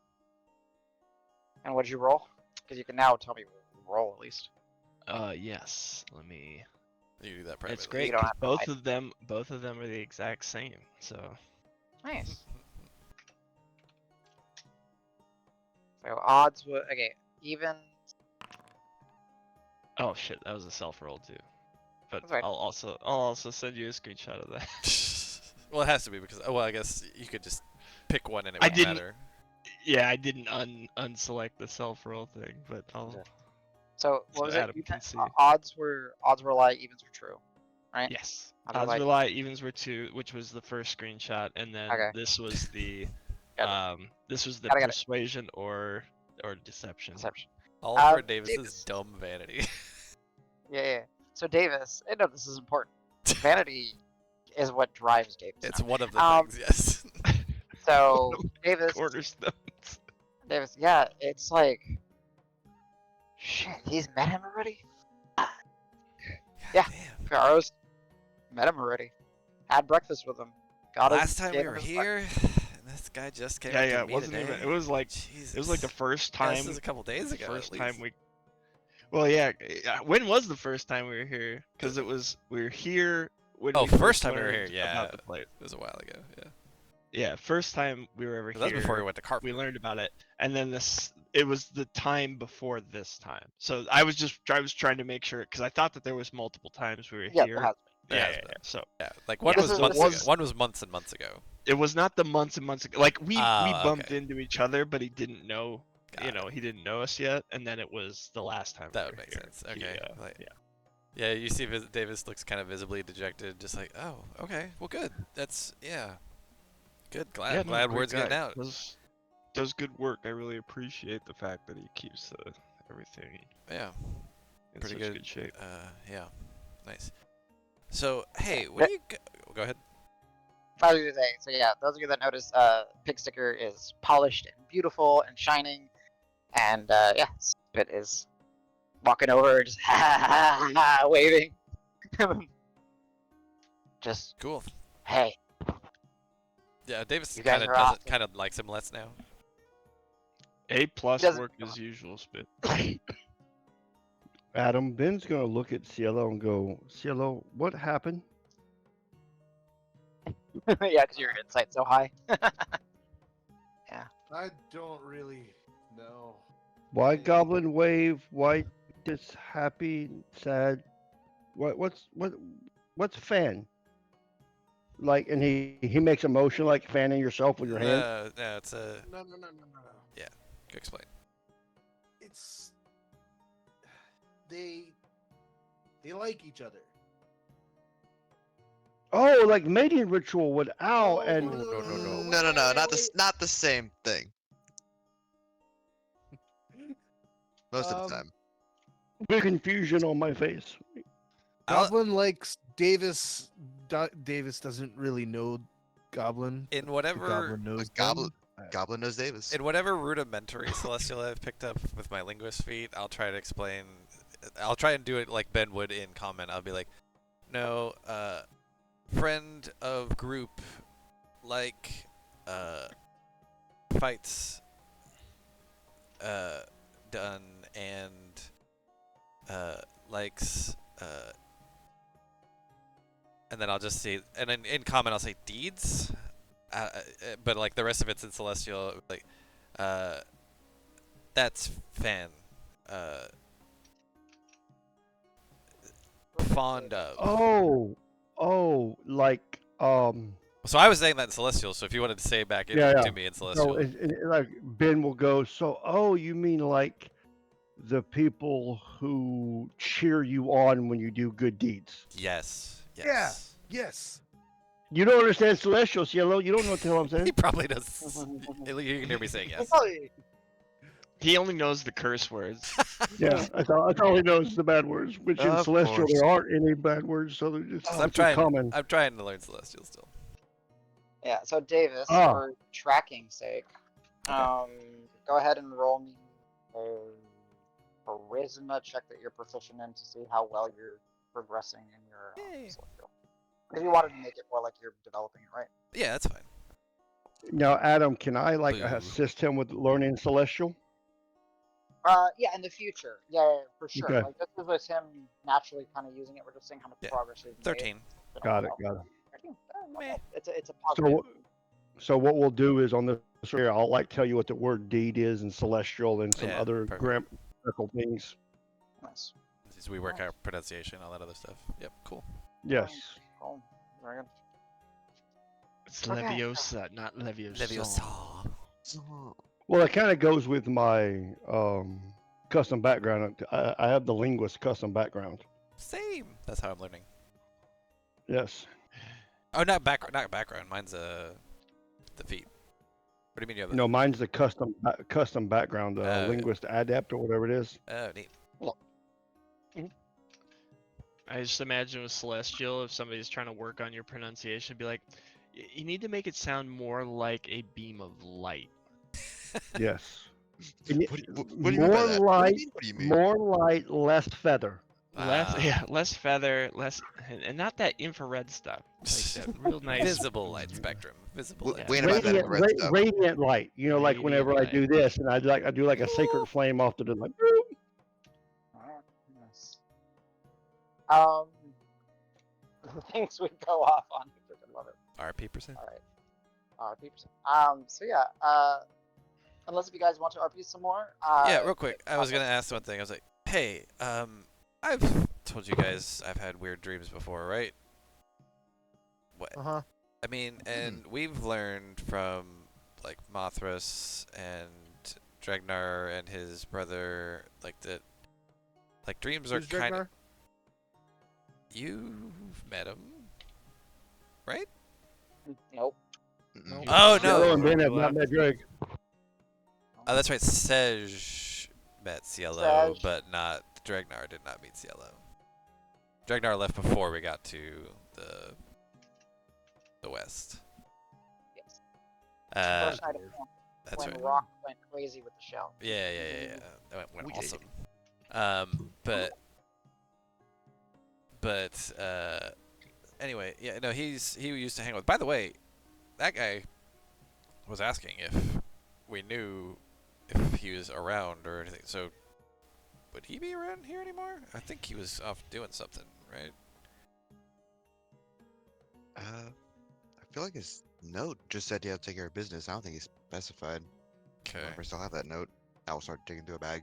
And what did you roll? Because you can now tell me roll at least. Yes. Let me. You do that privately. It's great. You don't 'Cause have to both hide. of them are the exact same. So Nice. So odds would okay. Even. oh shit, that was a self roll too. But That's right. I'll also send you a screenshot of that. Well, it has to be because I guess you could just pick one and it I wouldn't didn't- matter. Yeah, I didn't unselect the self roll thing, but I'll. Okay. So what So was Adam it? You can said see. odds were lie, evens were true, right? Yes. Odds were Odds lie. were lie, evens were 2, which was the first screenshot, and then Okay. this was the Got this was the Got it. persuasion or deception. Deception. All for Um, Davis's Davis. dumb vanity. Yeah. So Davis, no, this is important. Vanity is what drives Davis. It's one of the Um, things, yes. So Davis, Cornerstones. yeah, it's like, shit, he's met him already? Yeah. Damn. Garo's met him already. Had breakfast with him. Got Last his, time gave we him were his here, and this guy just came Yeah, up yeah, to it me wasn't today. even. It was like Jesus. it was like the first Yeah, time. this was a couple days ago. First at time least. we. Well, yeah. When was the first time we were here? Because we were here when. Oh, we first time we were learned here, yeah. About the place. It was a while ago. Yeah. Yeah, first time we were ever But that's here. before we went to Carp. We learned about it, and then it was the time before this time. So I was trying to make sure because I thought that there was multiple times we were Yeah, here. there has been. There Yeah, has yeah, been. yeah. So Yeah, like one Yeah, was this is- months this ago. is- One was months and months ago. it was not the months and months ago. Like we bumped okay. into each other, but he didn't know. Got it. He didn't know us yet, and then it was the last time. That we would were make here. sense. Okay. Like, yeah. Yeah, you see Davis looks kind of visibly dejected, just like, oh, okay, well, good. That's, yeah. Good, glad, Yeah, no, glad great word's getting guy. out. Does good work. I really appreciate the fact that he keeps everything Yeah, in pretty such good. good shape. Yeah, nice. So, hey, what do you, go ahead. I was gonna say, so yeah, those of you that notice, Pig Sticker is polished and beautiful and shining, and yeah, Spit is walking over, just waving. Just, Cool. hey, Yeah, Davis You guys kind of are doesn't, awesome. kind of likes him less now. A+ Doesn't- work as usual, Spit. Adam, Ben's gonna look at Cielo and go, Cielo, what happened? yeah, because your insight's so high. I don't really know. Why I- goblin wave? Why this happy, sad? What's fan? Like, and he makes a motion like fanning yourself with your hand. No, it's a, No. go explain. It's they like each other. Oh, like mating ritual with Al Oh, and No, not the same thing. Most of the time. big confusion on my face. Goblin likes Davis. Davis doesn't really know Goblin. In but whatever, Goblin knows Goblin- them. Goblin knows Davis. in whatever rudimentary celestial I've picked up with my linguist feat, I'll try to explain. I'll try and do it like Ben would in comment. I'll be like, no, friend of group, like, fights, done, and, likes, and then I'll just say, and then in comment I'll say deeds, but like the rest of it's in celestial, like, that's fan, fond of. Oh, like So I was saying that in celestial. So if you wanted to say it back Yeah, to yeah. me in so celestial, like Ben will go. So you mean like the people who cheer you on when you do good deeds? yes, Yeah. yes. Yes. You don't understand celestial, Cielo. You don't know what the hell I'm He saying. probably does. You can hear me saying yes. He only knows the curse words. Yeah, that's all he knows is the bad words. Which in Of celestial course. there aren't any bad words, so they're just, I'm it's just trying. common. I'm trying to learn celestial still. Yeah, so Davis, Ah. for tracking's sake, go ahead and roll me a charisma check that you're proficient in to see how well you're progressing in your Yay. celestial. If you wanted to make it more like you're developing it, right? Yeah, that's fine. Now, Adam, can I like Boo. assist him with learning celestial? Yeah, in the future. Yeah, for sure. Okay. Like this was him naturally kind of using it. We're just seeing how much Yeah. progress we've made. 13. Got it. 13? Not Meh. bad. It's a positive. So what we'll do is on this here, I'll like tell you what the word deed is in celestial and some Yeah, other perfect. grammatical things. Nice. As we work out pronunciation, all that other stuff. Yep, cool. Yes. Cool. Very good. It's Okay. Leviosa, not Leviosa. Leviosa. So, Well, it kind of goes with my custom background. I have the linguist custom background. Same. That's how I'm learning. Yes. Oh, not background. Mine's the feet. What do you mean you have? No, mine's the custom background, Oh, linguist adept or whatever it is. Oh, neat. I just imagine with Celestial, if somebody's trying to work on your pronunciation, be like, you need to make it sound more like a beam of light. Yes. what do you mean by More that? light, What do you mean? more light, less feather. Less, Ah. yeah, less feather, less, and not that infrared stuff. Like that real nice. Visible light spectrum. Visible light. Wait about that Radiant, infrared stuff. radiant light. You know, like Radiant whenever I light. do this, and I do like a sacred flame off to the like. boop. Yes. Things would go off on. I freaking love it. RP%. All right. RP%. So yeah. Unless if you guys want to RP some more. Yeah, real quick. I was gonna ask one thing. I was like, hey, I've told you guys I've had weird dreams before, right? What? Uh-huh. I mean, and we've learned from like Mothras and Dragnar and his brother, like that, like dreams are Who's kind of. Ragnar? You've met him, right? Nope. Mm-mm. Oh Cielo no! and Ben have You not met Drake. Oh, that's right. Sej met Cielo, Sej. but not Dragnar did not meet Cielo. Dragnar left before we got to the west. Yes. Uh, First night of that's when right. Rock went crazy with the shell. Yeah. That went We did. awesome. But anyway, yeah, no, he used to hang with. By the way, that guy was asking if we knew if he was around or anything. So, would he be around here anymore? I think he was off doing something, right? I feel like his note just said you have to take care of business. I don't think he specified. I Okay. don't know if I still have that note. I will start digging through a bag.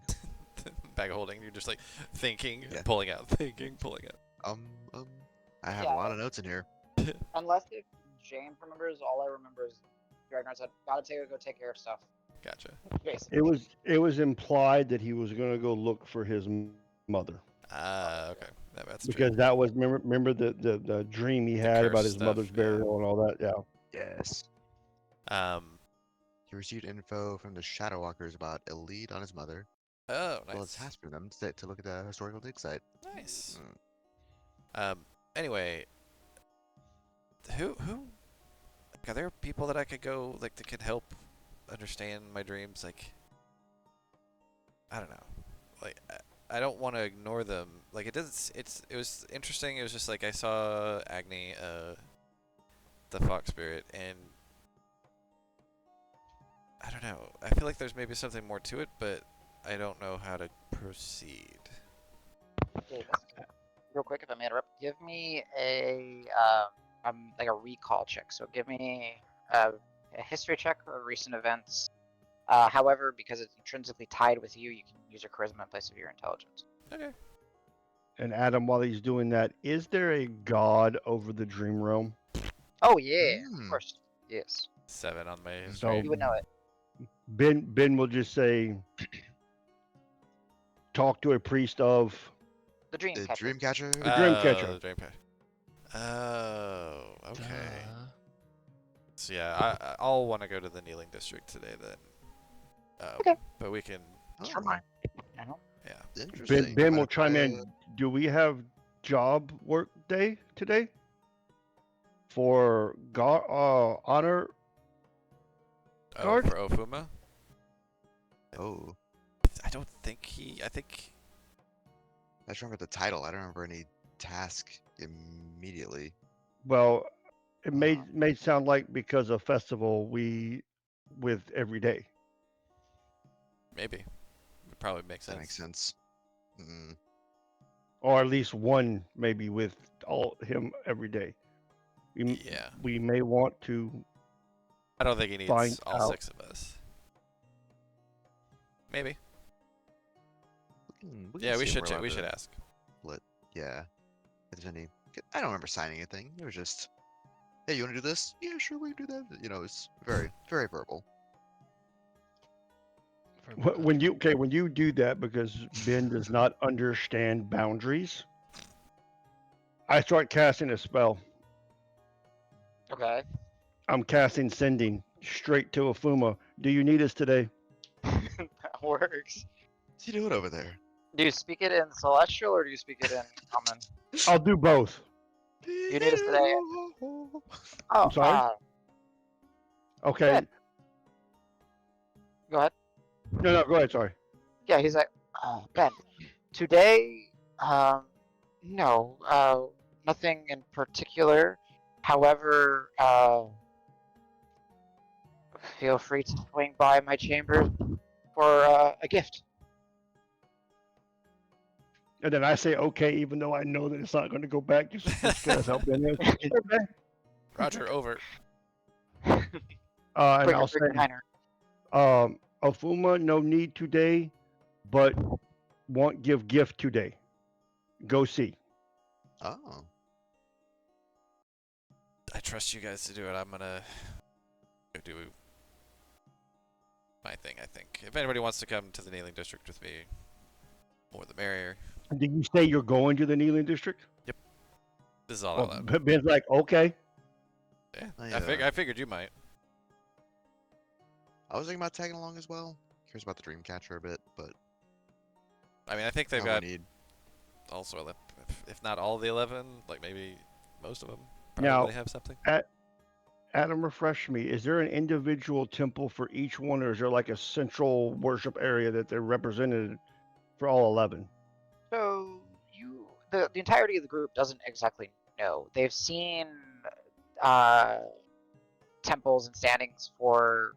Bag of holding. You're just like thinking, Yeah. pulling out, thinking, pulling out. I have Yeah. a lot of notes in here. Unless if James remembers, all I remember is Ragnar said, "Gotta go take care of stuff." Gotcha. Basically. It was implied that he was going to go look for his mother Ah, okay. That's because true. that was remember the dream he had about curse his stuff, mother's yeah. burial and all that. Yeah. Yes. He received info from the Shadow Walkers about a lead on his mother, Oh, as well as nice. task for them to look at the historical dig site. Nice. Mm. Anyway, who like, are there people that I could go like that could help understand my dreams? Like, I don't know. Like, I don't want to ignore them. Like, it doesn't. It was interesting. It was just like I saw Agni, the fox spirit, and I don't know. I feel like there's maybe something more to it, but I don't know how to proceed. Davis, real quick, if I may interrupt, give me a like a recall check. So give me a history check of recent events. However, because it's intrinsically tied with you, you can use your charisma in place of your intelligence. Okay. And Adam, while he's doing that, is there a god over the dream realm? Oh yeah, of Mm. course. Yes, 7 on my So history. you would know it. Ben will just say, talk to a priest of. The dream The catcher. Dreamcatcher. The Dreamcatcher. The Dreamcatcher. Oh, okay. Duh. So yeah, I'll want to go to the kneeling district today then. Okay. But we can. Sure, mine. I know. Yeah. Interesting. Ben Mind will if chime I, in. Do we have job work day today? For God, honor. Oh, Guard? for Ofuma? Oh, I don't think he. I think. I just remember the title. I don't remember any task immediately. Well, it may sound like because of festival we with every day. Maybe. It probably makes sense. That makes sense. Mm. Or at least one maybe with him every day. Yeah. We may want to. I don't think he needs Find all out. 6 of us. Maybe. We can Yeah, we see if should. we're allowed We to should ask. split. Yeah. If there's any, I don't remember signing anything. It was just Hey, you want to do this? Yeah, sure, we can do that. You know, it's very, very verbal. When you do that, because Ben does not understand boundaries, I start casting a spell. Okay. I'm casting sending straight to Afuma. Do you need us today? That works. What's he doing over there? Do you speak it in Celestial or do you speak it in Common? I'll do both. You need us today. Oh, I'm sorry? Okay. Ben. Go ahead. No, go ahead. Sorry. Yeah, he's like, Ben, today, no, nothing in particular. However, feel free to swing by my chamber for a gift. And then I say okay, even though I know that it's not going to go back. Just because how Ben is. Okay. Roger, over. And Bring I'll your say, diner. Afuma, no need today, but won't give gift today. Go see. Oh. I trust you guys to do it. I'm gonna go do my thing, I think. If anybody wants to come to the Kneeling District with me, more the merrier. Did you say you're going to the Kneeling District? This is all Well, allowed. Ben's like, okay. Yeah, I I figured you might. I was thinking about tagging along as well. Curious about the Dreamcatcher a bit, but I mean, I think they've I got need. also, if not all the 11, like maybe most of them Now, probably have something. Adam, refresh me. Is there an individual temple for each one, or is there like a central worship area that they're represented for all 11? So the entirety of the group doesn't exactly know. They've seen uh, temples and standings for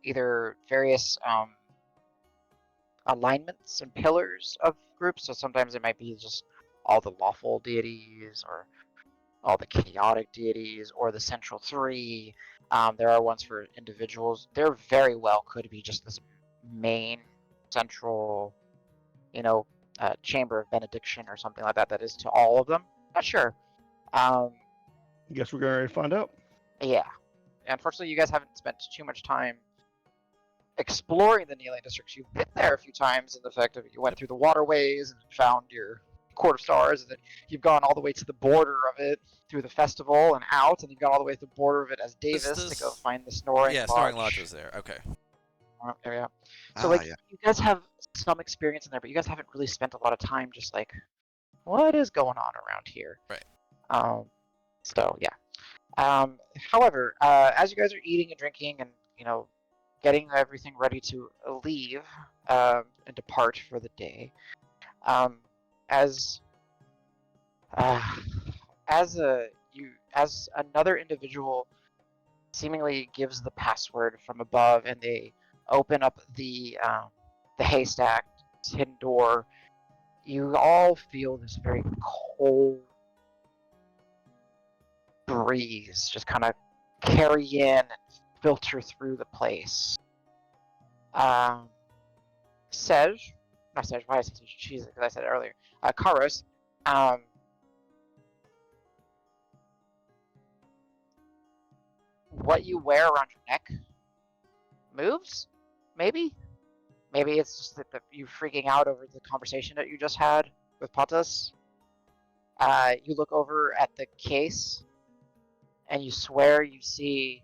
either various alignments and pillars of groups. So sometimes it might be just all the lawful deities or all the chaotic deities or the central three. There are ones for individuals. There very well could be just this main central, chamber of benediction or something like that is to all of them. Not sure. Guess we're going to find out. Yeah. Unfortunately, you guys haven't spent too much time exploring the Kneeling Districts. You've been there a few times in the fact of you went through the waterways and found your Court of Stars, and then you've gone all the way to the border of it through the festival and out, and you've gone all the way to the border of it as Davis to go find the Snoring Lodge. Snoring Lodge was there. Okay. There we go. So yeah. you guys have some experience in there, but you guys haven't really spent a lot of time just like, what is going on around here? Right. So yeah. However, as you guys are eating and drinking and getting everything ready to leave and depart for the day, as another individual seemingly gives the password from above, and they open up the haystack hidden door, you all feel this very cold breeze just kind of carry in and filter through the place. Sej, not Sej, why did I say Sej? Jesus, because I said it earlier. Karos, what you wear around your neck moves? Maybe it's just that you freaking out over the conversation that you just had with Patas. You look over at the case, and you swear you see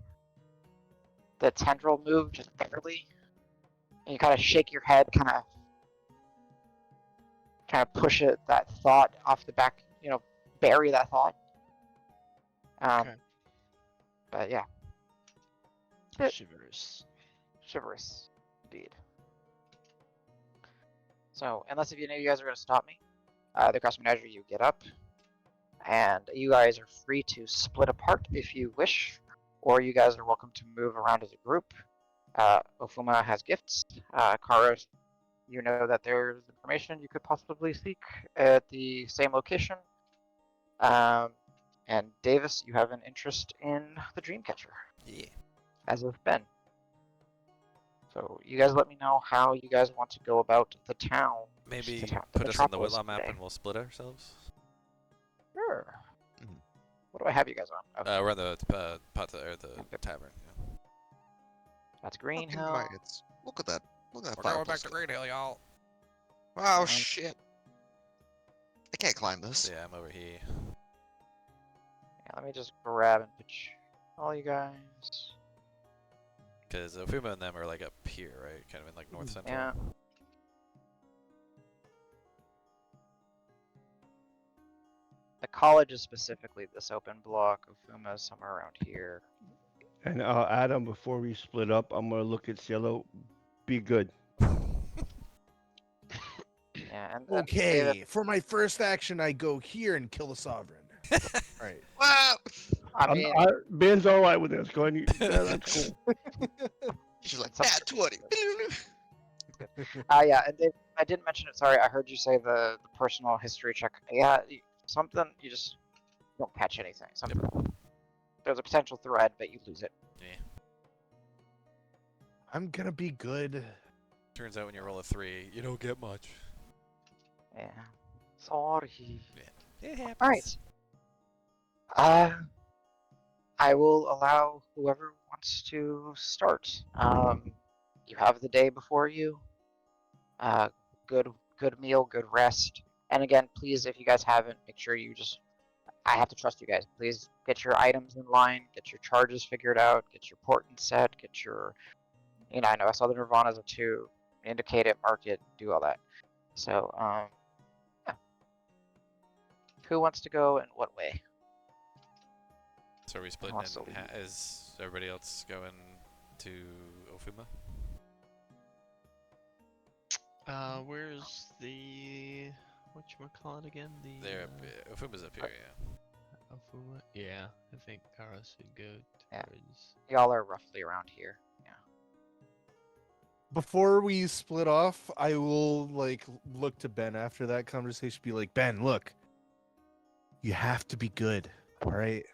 the tendril move just barely, and you kind of shake your head, kind of push that thought off the back, bury that thought. Okay. But yeah. Chivalrous, indeed. So, unless if you guys are going to stop me, the Crass Menagerie, you get up, and you guys are free to split apart if you wish, or you guys are welcome to move around as a group. Ofuma has gifts. Karos, you know that there's information you could possibly seek at the same location. And Davis, you have an interest in the Dreamcatcher. Yeah. As with Ben. So you guys let me know how you guys want to go about the town. Maybe the put us on the metropolis Whitlaw map today. and we'll split ourselves. Sure. What do I have you guys on? Oh, We're on the or the tavern. Yeah. that's Green Fucking Hill. maggots. Look at that. Look at that We're going back fireplace to go. Green Hill, y'all. Oh shit. I can't climb this. Yeah, I'm over here. Yeah, let me just grab and pitch all you guys. Because Ofuma and them are like up here, right? Kind of in like north central. Yeah. The college is specifically this open block. Ofuma is somewhere around here. And Adam, before we split up, I'm gonna look at Cielo. Be good. Yeah, and Okay, David, for my first action, I go here and kill the sovereign. All right. Wow. I mean, Ben's all right with this. Go ahead. That's cool. She's like, Some- bad 20. yeah, and Dave, I didn't mention it. Sorry, I heard you say the personal history check. Yeah, something you just don't catch anything. Something there's a potential thread, but you lose it. Yeah. I'm gonna be good. Turns out when you roll a 3, you don't get much. Yeah. Sorry. It happens. All right. I will allow whoever wants to start. You have the day before you. Good meal, good rest. And again, please, if you guys haven't, make sure you just. I have to trust you guys. Please get your items in line, get your charges figured out, get your portent set, get your. I know I saw the Nirvanas of 2. Indicate it, mark it, do all that. So, yeah. Who wants to go and what way? So are we splitting wants to in? Is everybody else going to Ofuma? Where's the whatchamacallit again? The They're up, Ofuma's up here, yeah. Ofuma? Yeah, I think Karos would go Yeah. towards. Y'all are roughly around here. Yeah. Before we split off, I will like look to Ben after that conversation. Be like, Ben, look, you have to be good. All right.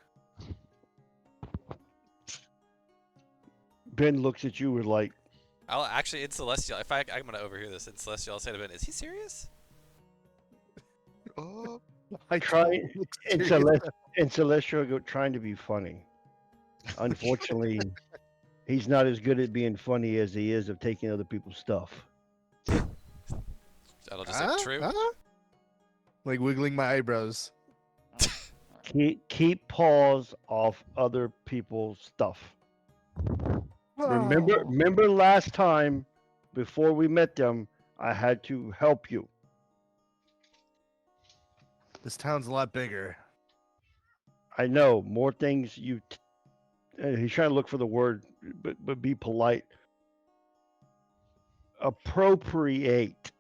Ben looks at you with like, I'll actually, in Celestial, I'm gonna overhear this. In Celestial, I'll say to Ben, is he serious? Oh. I Try- don't look and serious. Celestial go trying to be funny. Unfortunately, he's not as good at being funny as he is of taking other people's stuff. I'll just say true. Huh? Like wiggling my eyebrows. Keep paws off other people's stuff. Remember last time before we met them, I had to help you. This town's a lot bigger. I know more things you. He's trying to look for the word, but be polite. Appropriate.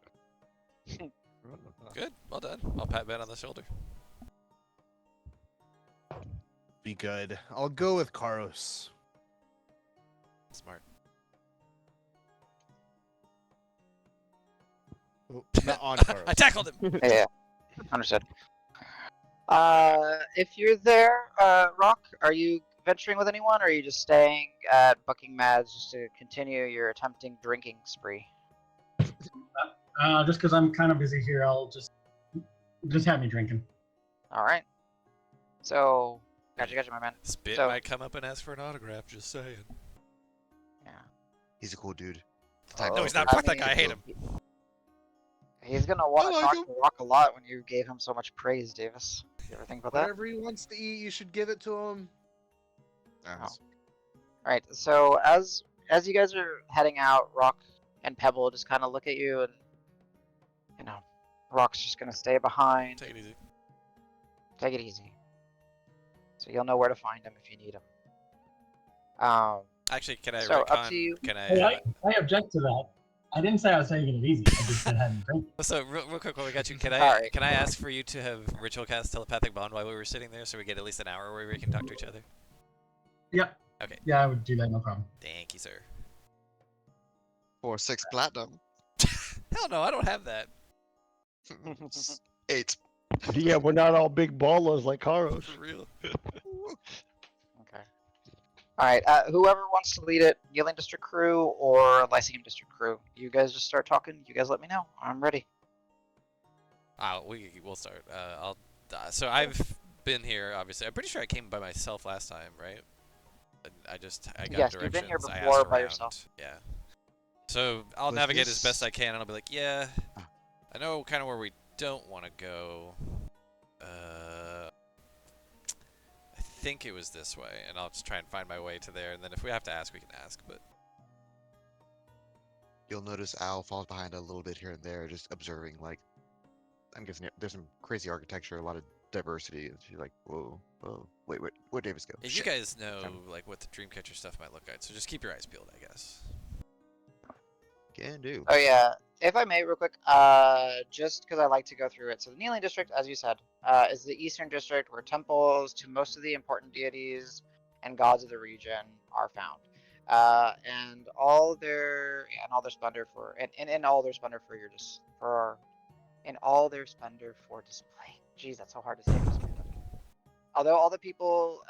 Good, well done. I'll pat Ben on the shoulder. Be good. I'll go with Karos. Smart. Oh, not on Karos. I tackled him! Yeah. Understood. If you're there, Rock, are you venturing with anyone, or are you just staying at Bucking Mads just to continue your attempting drinking spree? Just because I'm kind of busy here, I'll just have me drinking. All right. So, gotcha, my man. Spit So- might come up and ask for an autograph, just saying. Yeah. He's a cool dude. No, he's not. I Fuck that mean, guy, I hate him. He's gonna want I to like talk him. to Rock a lot when you gave him so much praise, Davis. You ever think about that? Whatever he wants to eat, you should give it to him. Nice. All right. So as you guys are heading out, Rock and Pebble just kind of look at you, and Rock's just gonna stay behind. Take it easy. Take it easy. So you'll know where to find him if you need him. Actually, can I So, up recon? to you. Can Hey, I? I object to that. I didn't say I was taking it easy. I just said have me drinking. So real quick while we got you, can Alright. I ask for you to have ritual cast telepathic bond while we were sitting there, so we get at least an hour where we can talk to each other? Yep. Okay. Yeah, I would do that, no problem. Thank you, sir. 4-6 platinum. Hell no, I don't have that. 8. Yeah, we're not all big ballers like Karos. For real. Okay. All right. Whoever wants to lead it, Healing District crew or Lyceum District crew, you guys just start talking. You guys let me know. I'm ready. We'll start. So I've been here, obviously. I'm pretty sure I came by myself last time, right? I got Yes, directions. you've been here I before asked by around. yourself. Yeah. So I'll Was navigate as best this- I can, and I'll be like, yeah, Ah. I know kind of where we don't want to go. I think it was this way, and I'll just try and find my way to there. And then if we have to ask, we can ask. But You'll notice Al falls behind a little bit here and there, just observing. Like, I'm guessing there's some crazy architecture, a lot of diversity, and she's like, "Whoa, whoa, wait, where'd Davis go?" you Shit. guys know Time. like what the Dreamcatcher stuff might look like, so just keep your eyes peeled, I guess. Can do. Oh yeah, if I may, real quick, just because I like to go through it. So the Kneeling District, as you said, is the Eastern District where temples to most of the important deities and gods of the region are found, and all their splendor for in all their splendor for your in all their splendor for display. Jeez, that's so hard to say. Although all the people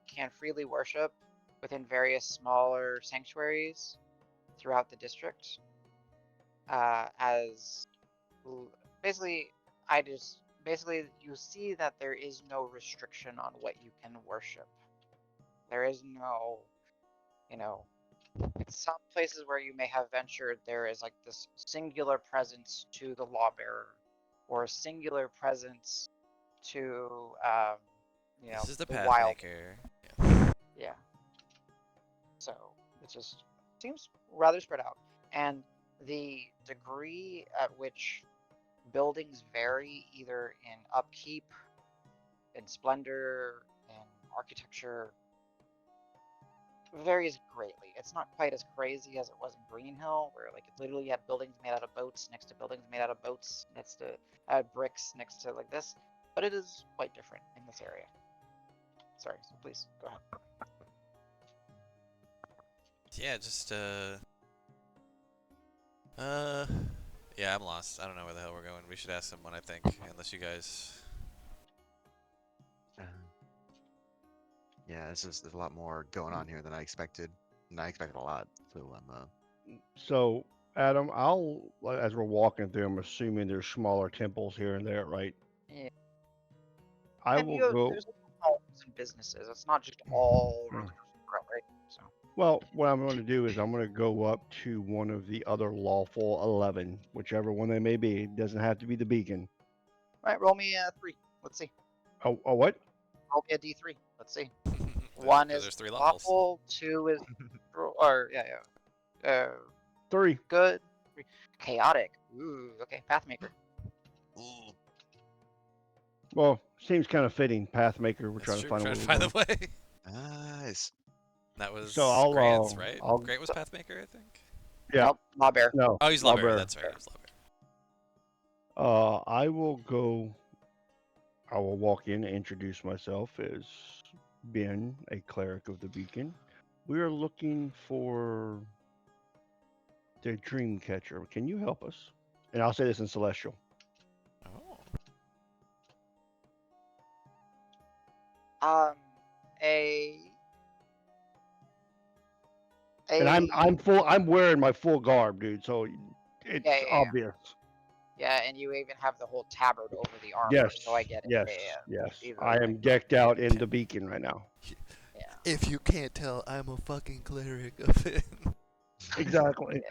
can freely worship within various smaller sanctuaries throughout the district, as basically you see that there is no restriction on what you can worship. There is no, some places where you may have ventured, there is like this singular presence to the lawbearer, or a singular presence to This is the the wild. Pathmaker. Yeah. So it just seems rather spread out. And the degree at which buildings vary, either in upkeep, in splendor, in architecture, varies greatly. It's not quite as crazy as it was in Green Hill, where like it literally had buildings made out of boats next to buildings made out of boats next to bricks next to like this. But it is quite different in this area. Sorry, so please go ahead. Yeah, just yeah, I'm lost. I don't know where the hell we're going. We should ask someone, I think, unless you guys. Yeah, there's a lot more going on here than I expected, and I expected a lot. So I'm So, Adam, as we're walking through, I'm assuming there's smaller temples here and there, right? Yeah. I And will you go. there's homes and businesses. It's not just all Hmm. right? So Well, what I'm going to do is I'm going to go up to one of the other lawful 11, whichever one they may be. It doesn't have to be the beacon. all right, roll me a 3. Let's see. A what? Roll me a D3. Let's see. Because One is there's 3 levels. lawful, 2 is or Three. good, 3 chaotic. Ooh, okay, Pathmaker. ooh, Well, seems kind of fitting. Pathmaker. We're That's trying to true. find We're a trying to way. find the way. nice. That was So I'll, Grant's, right? I'll- Grant was Pathmaker, I think. Yeah. Nope, Lawbear. No. Oh, he's Law Lawbearer. Bearer. That's right. He was Lawbearer. I will go. I will walk in and introduce myself as Ben, a cleric of the beacon. We are looking for the dream catcher. Can you help us? And I'll say this in Celestial. Oh. And I'm wearing my full garb, dude. So it's Yeah. obvious. Yeah, and you even have the whole tabard over the armor, Yes. so I get it. Yes. Yeah. Yes. Jesus, I am decked out in the beacon right now. Yeah. If you can't tell, I'm a fucking cleric of it. Exactly.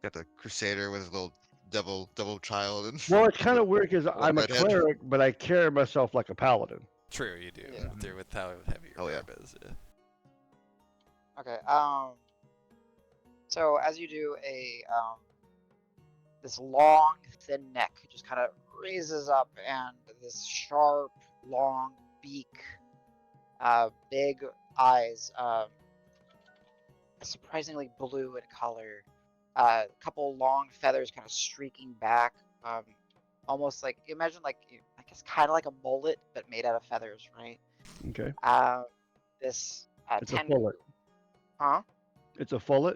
Got the Crusader with his little devil child, and Well, it's kind of weird because little I'm a redhead. cleric, but I carry myself like a paladin. True, you do. Yeah. Through with how heavy your Oh, yeah. garb is. Yeah. Okay. So as you do this long, thin neck just kind of raises up, and this sharp, long beak, big eyes, surprisingly blue in color, a couple long feathers kind of streaking back, almost like imagine like I guess kind of like a mullet but made out of feathers, right? Okay. This It's a ten, fullet. huh? It's a fullet.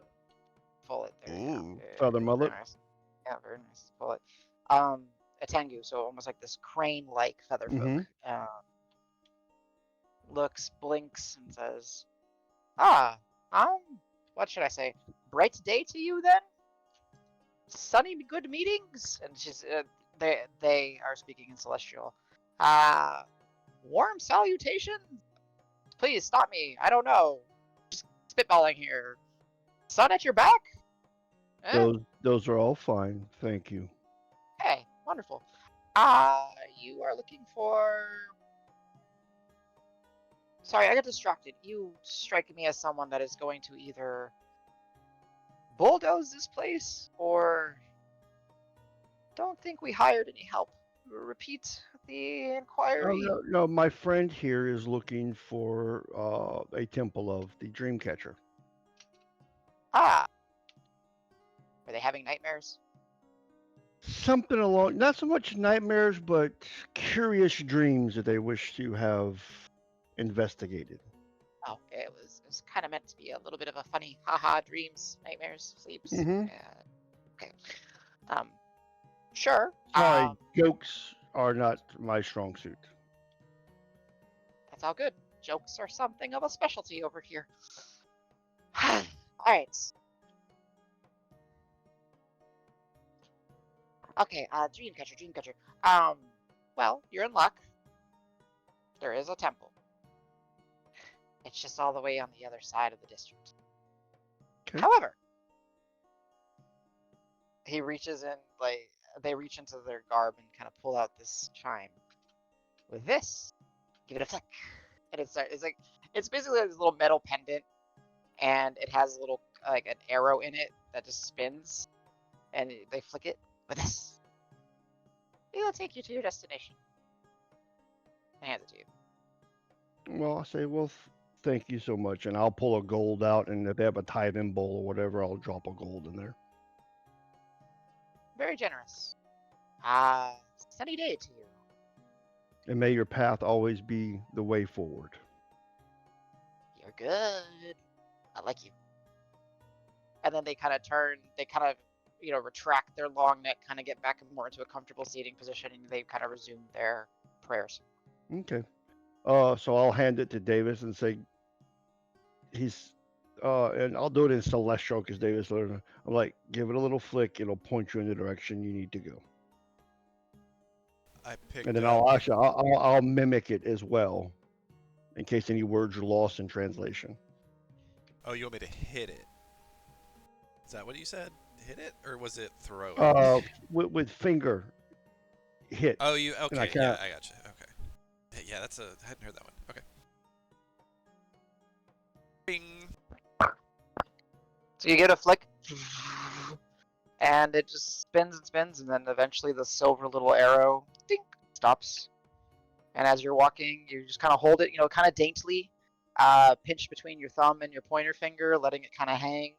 Fullet. There you Ooh. go. Feather mullet. Very nice. Yeah, very nice. Fullet. A tengu, so almost like this crane-like feather folk. Mhm. Looks, blinks, and says, "Ah, what should I say? Bright day to you then? Sunny, good meetings." And she's they are speaking in Celestial. warm salutations. Please stop me. I don't know. Just spitballing here. Sun at your back? Eh, Those are all fine, thank you. hey, wonderful. You are looking for... Sorry, I got distracted. You strike me as someone that is going to either bulldoze this place or don't think we hired any help. Repeat the Oh, inquiry. no, my friend here is looking for a temple of the Dreamcatcher. Ah, were they having nightmares? Something along, not so much nightmares, but curious dreams that they wish to have investigated. Oh, it was kind of meant to be a little bit of a funny haha dreams, nightmares, sleeps. Mhm. Yeah. Okay. Sure. Sorry, jokes are not my strong suit. That's all good. Jokes are something of a specialty over here. All right. Okay, Dreamcatcher. Well, you're in luck. There is a temple. It's just all the way on the other side of the district. Okay. However, he reaches in, like, they reach into their garb and kind of pull out this chime. With this, give it a flick. And it's basically like this little metal pendant, and it has a little, like, an arrow in it that just spins, and they flick it with this. It'll take you to your destination. I hand it to you. Well, I say, well, thank you so much, and I'll pull a gold out, and if they have a tithe-in bowl or whatever, I'll drop a gold in there. Very generous. Sunny day to you. And may your path always be the way forward. You're good. I like you. And then they kind of turn, retract their long neck, kind of get back more into a comfortable seating position, and they kind of resume their prayers. Okay. So I'll hand it to Davis and say, and I'll do it in Celestial because Davis learned. I'm like, give it a little flick, it'll point you in the direction you need to go. I picked And then up. I'll mimic it as well, in case any words are lost in translation. Oh, you want me to hit it? Is that what you said? Hit it, or was it throw it? With finger hit. Oh, you and I okay? Yeah, can't- I gotcha. Okay. Yeah, I hadn't heard that one. Okay. Bing. So you get a flick, and it just spins and spins, and then eventually the silver little arrow dink, stops. And as you're walking, you just kind of hold it, kind of daintily, pinch between your thumb and your pointer finger, letting it kind of hang.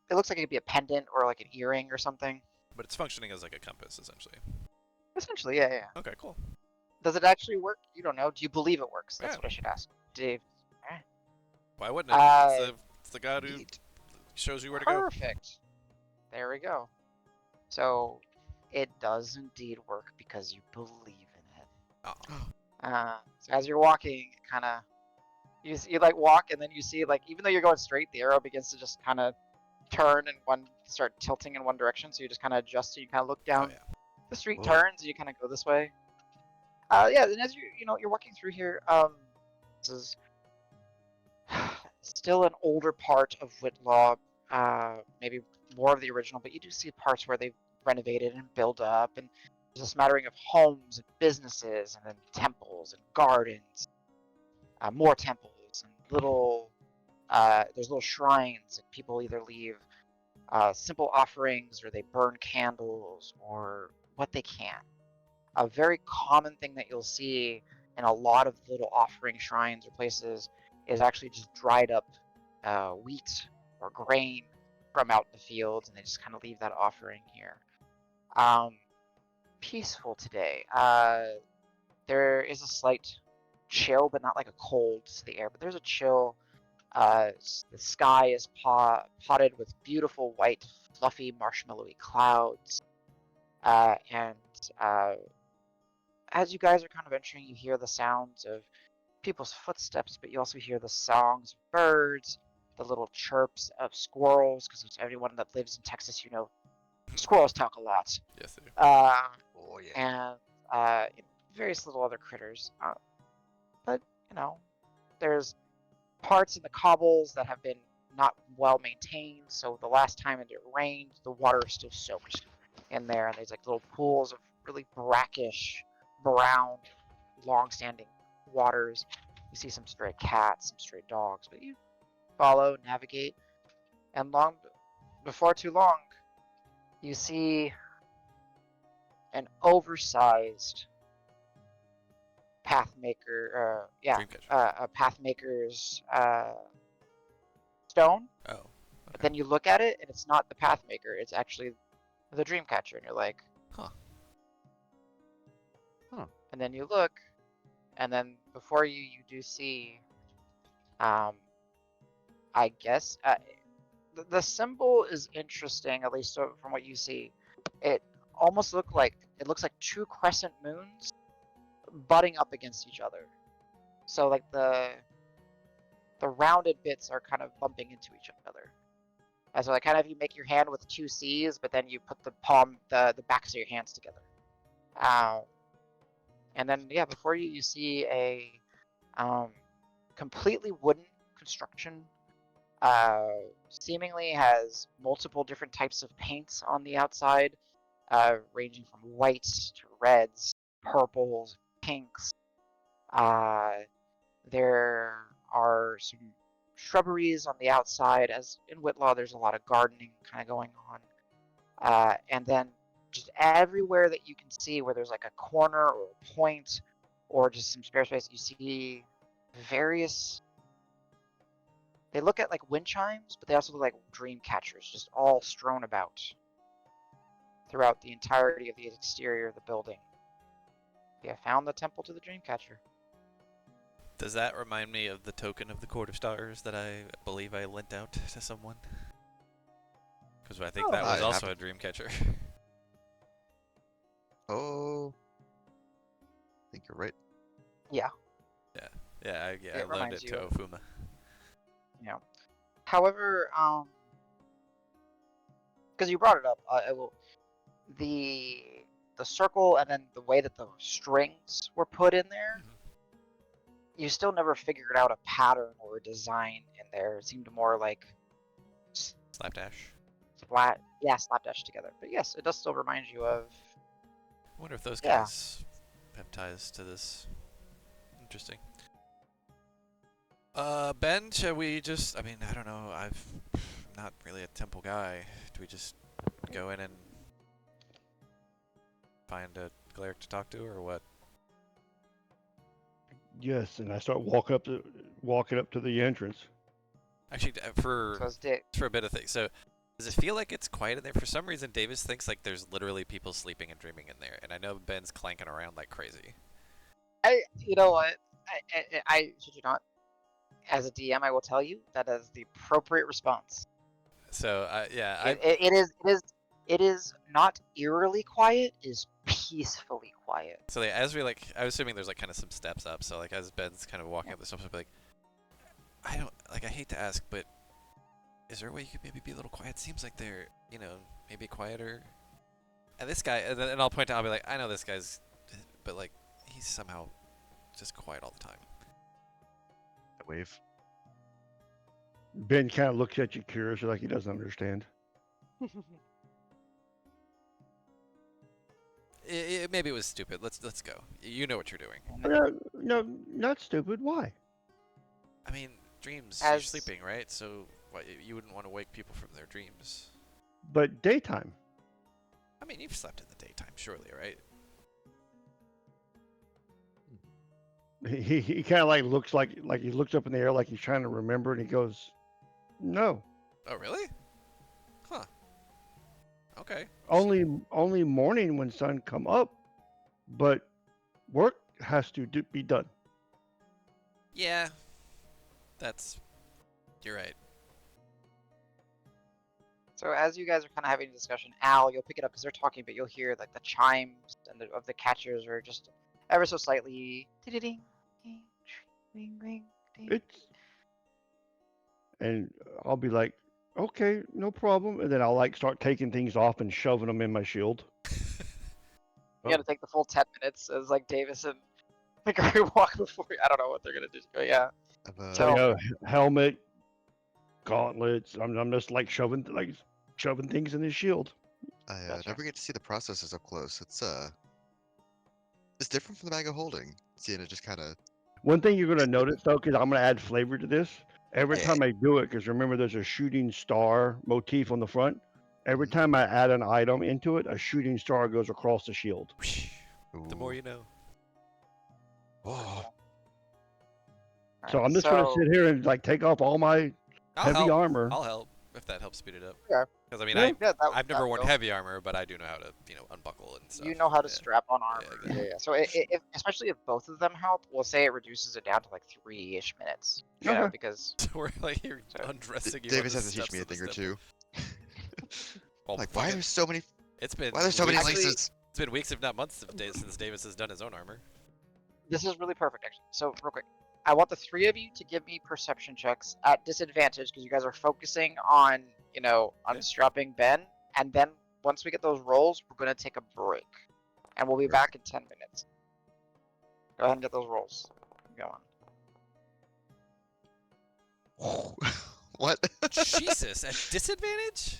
It looks like it could be a pendant or like an earring or something. But it's functioning as like a compass, essentially. Essentially, yeah. Okay, cool. Does it actually work? You don't know. Do you believe it works? That's Yeah. what I should ask. Dave. Why wouldn't it? It's the god who shows you where to go. Perfect. There we go. So it does indeed work because you believe in it. Oh. So as you're walking, kind of, you like walk, and then you see, like, even though you're going straight, the arrow begins to just kind of turn and start tilting in one direction. So you just kind of adjust. So you kind of look down. Oh, yeah. The street Whoa. turns, and you kind of go this way. Yeah, and as you're walking through here, this is still an older part of Whitlaw, maybe more of the original, but you do see parts where they've renovated and built up, and there's a smattering of homes and businesses, and then temples and gardens, more temples, and there's little shrines, and people either leave simple offerings, or they burn candles, or what they can. A very common thing that you'll see in a lot of little offering shrines or places is actually just dried up wheat or grain from out in the fields, and they just kind of leave that offering here. Peaceful today. There is a slight chill, but not like a cold to the air, but there's a chill. The sky is potted with beautiful white, fluffy, marshmallowy clouds. And as you guys are kind of entering, you hear the sounds of people's footsteps, but you also hear the songs of birds, the little chirps of squirrels, because everyone that lives in Texas, squirrels talk a lot. Yes, they do. Oh yeah. And various little other critters. But you know, there's parts in the cobbles that have been not well maintained. So the last time it rained, the water is still soaked in there, and there's like little pools of really brackish, brown, long-standing waters. You see some stray cats, some stray dogs, but you follow, navigate, and before too long, you see an oversized pathmaker. Dreamcatcher. A pathmaker's stone. Oh. But Okay. then you look at it, and it's not the pathmaker. It's actually the Dreamcatcher, and you're like, Huh. Huh. And then you look, and then before you do see, I guess the symbol is interesting, at least from what you see. It almost looks like two crescent moons butting up against each other. So like the rounded bits are kind of bumping into each other. So like kind of you make your hand with two C's, but then you put the backs of your hands together. And then yeah, before you see a completely wooden construction. Seemingly has multiple different types of paints on the outside, ranging from whites to reds, purples, pinks. There are some shrubberies on the outside, as in Whitlaw there's a lot of gardening kind of going on. And then just everywhere that you can see where there's like a corner or a point or just some spare space, you see various... They look at like wind chimes, but they also look like dream catchers, just all strewn about throughout the entirety of the exterior of the building. Yeah, found the temple to the dream catcher. Does that remind me of the token of the Court of Stars that I believe I lent out to someone? Because I think that was I also a haven't. dream catcher. Oh, I think you're right. Yeah. Yeah, I It loaned reminds it you to of- Ofuma. Yeah. However, because you brought it up, the circle and then the way that the strings were put in there, you still never figured out a pattern or a design in there. It seemed more like Slapdash. slapdash together. But yes, it does still remind you of. I wonder if those Yeah. guys have ties to this. Interesting. Ben, shall we just... I mean, I don't know. I'm not really a temple guy. Do we just go in and find a cleric to talk to, or what? Yes, and I start walking up to the entrance. Actually, for a bit of things. So, does it feel like it's quiet in there? For some reason, Davis thinks like there's literally people sleeping and dreaming in there, and I know Ben's clanking around like crazy. You know what? I should you not. As a DM, I will tell you that is the appropriate response. So, It is not eerily quiet. It is peacefully quiet. So as we I was assuming there's like kind of some steps up. So like as Ben's kind of walking up the steps, I'll be like, I hate to ask, but is there a way you could maybe be a little quiet? Seems like they're, maybe quieter. And this guy, and I'll point out, I'll be like, I know this guy's, but like he's somehow just quiet all the time. I wave. Ben kind of looks at you curiously, like he doesn't understand. Maybe it was stupid. Let's go. You know what you're doing. No, not stupid. Why? I mean, dreams. You're sleeping, right? So you wouldn't want to wake people from their dreams. But daytime. I mean, you've slept in the daytime, surely, right? He kind of like looks like he looks up in the air like he's trying to remember, and he goes, "No, Oh, really? Huh. Okay. only morning when sun come up, but work has to be done." Yeah. You're right. So as you guys are kind of having a discussion, Al, you'll pick it up because they're talking, but you'll hear like the chimes of the catchers are just ever so slightly. It's, and I'll be like, "Okay, no problem," and then I'll like start taking things off and shoving them in my shield. You got to take the full 10 minutes as like Davis and McCurry walk before. I don't know what they're gonna do. But yeah. I've, So- So, helmet, gauntlets. I'm just like shoving things in his shield. I Gotcha. never get to see the processes up close. It's different from the bag of holding. Seeing it just kind of. One thing you're gonna notice though, because I'm gonna add flavor to this. Every Yeah. time I do it, because remember there's a shooting star motif on the front. Every time I add an item into it, a shooting star goes across the shield. The more you know. Oh, So Alright, I'm just gonna so- sit here and like take off all my I'll heavy help. armor. I'll help if that helps speed it up. Okay. Because I mean, Yeah. Yeah, I've never worn that'll- heavy armor, but I do know how to, unbuckle and stuff. You know how to Yeah. strap on armor. Yeah, exactly. Yeah. So if especially if both of them help, we'll say it reduces it down to like 3-ish minutes. You know, Okay. because We're like here So- undressing you. on Davis the has to teach steps me a of the thing or temple. two. Well, Like, why fucking- there's so many? It's been Why there's so many weeks- Actually- laces? It's been weeks, if not months, since Davis has done his own armor. this is really perfect actually. So real quick, I want the 3 of you to give me perception checks at disadvantage because you guys are focusing on, unstrapping Ben, and then once we get those rolls, we're gonna take a break, and we'll be back in 10 minutes. Go ahead and get those rolls going. What? Jesus, at disadvantage?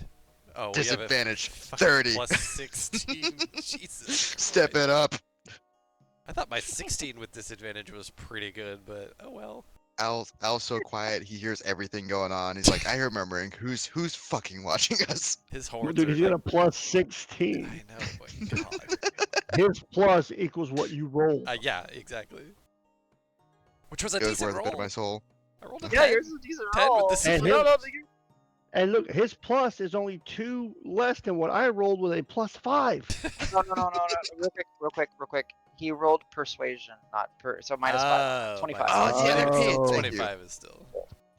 Oh, we have a Disadvantage, fucking 30. plus 16. Jesus. Step Christ. it up. I thought my 16 with disadvantage was pretty good, but oh well. Al's so quiet. He hears everything going on. He's like, I remembering who's fucking watching us. His horns Dude, are he's got a like, plus 16. I know, but God. His plus equals what you roll. Yeah, exactly. Which was a It was decent worth a roll. bit of my soul. I rolled a Yeah, 10. yours is a decent 10 with roll. the And No, his- no, And look, his plus is only 2 less than what I rolled with a plus 5. no. Real quick. He rolled persuasion, not so minus 5. 25. Oh, it's the other kid, Oh. thank you. 25 is still.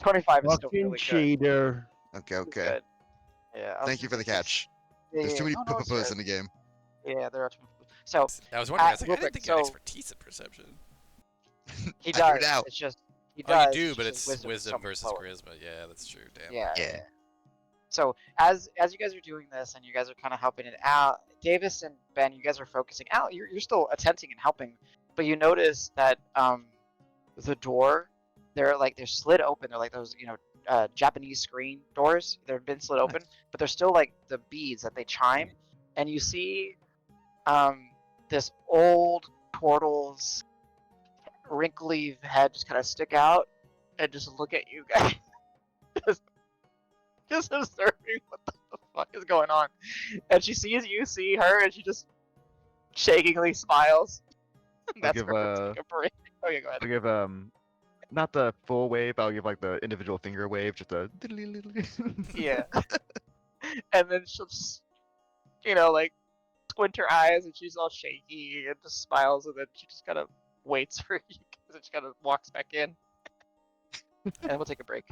25 is still Fucking really good. cheater. Okay, It's okay. good. Yeah. I was Thank you for gonna the say catch. Yeah, There's too many no, it's pupas good. in the game. Yeah, there are too many. So I was wondering, I was like, real I didn't quick, think you had so- expertise in perception. he I do does. now. It's just he Oh, does. you do, but just it's his wisdom so much versus lower. charisma. Yeah, that's true. Damn. Yeah. Yeah. So as you guys are doing this and you guys are kind of helping it out, Davis and Ben, you guys are focusing out. You're still attempting and helping, but you notice that the door, they're slid open. They're like those Japanese screen doors. They've been slid open, but they're still like the beads that they chime, and you see this old turtle's wrinkly head just kind of stick out and just look at you guys. just observing what the fuck is going on. And she sees you see her and she just shakingly smiles. That's give, her take a break. Okay, go ahead. I'll give not the full wave, I'll give like the individual finger wave, just a Yeah. And then she'll just squint her eyes and she's all shaky and just smiles and then she just kind of waits for you guys and she kind of walks back in. And we'll take a break.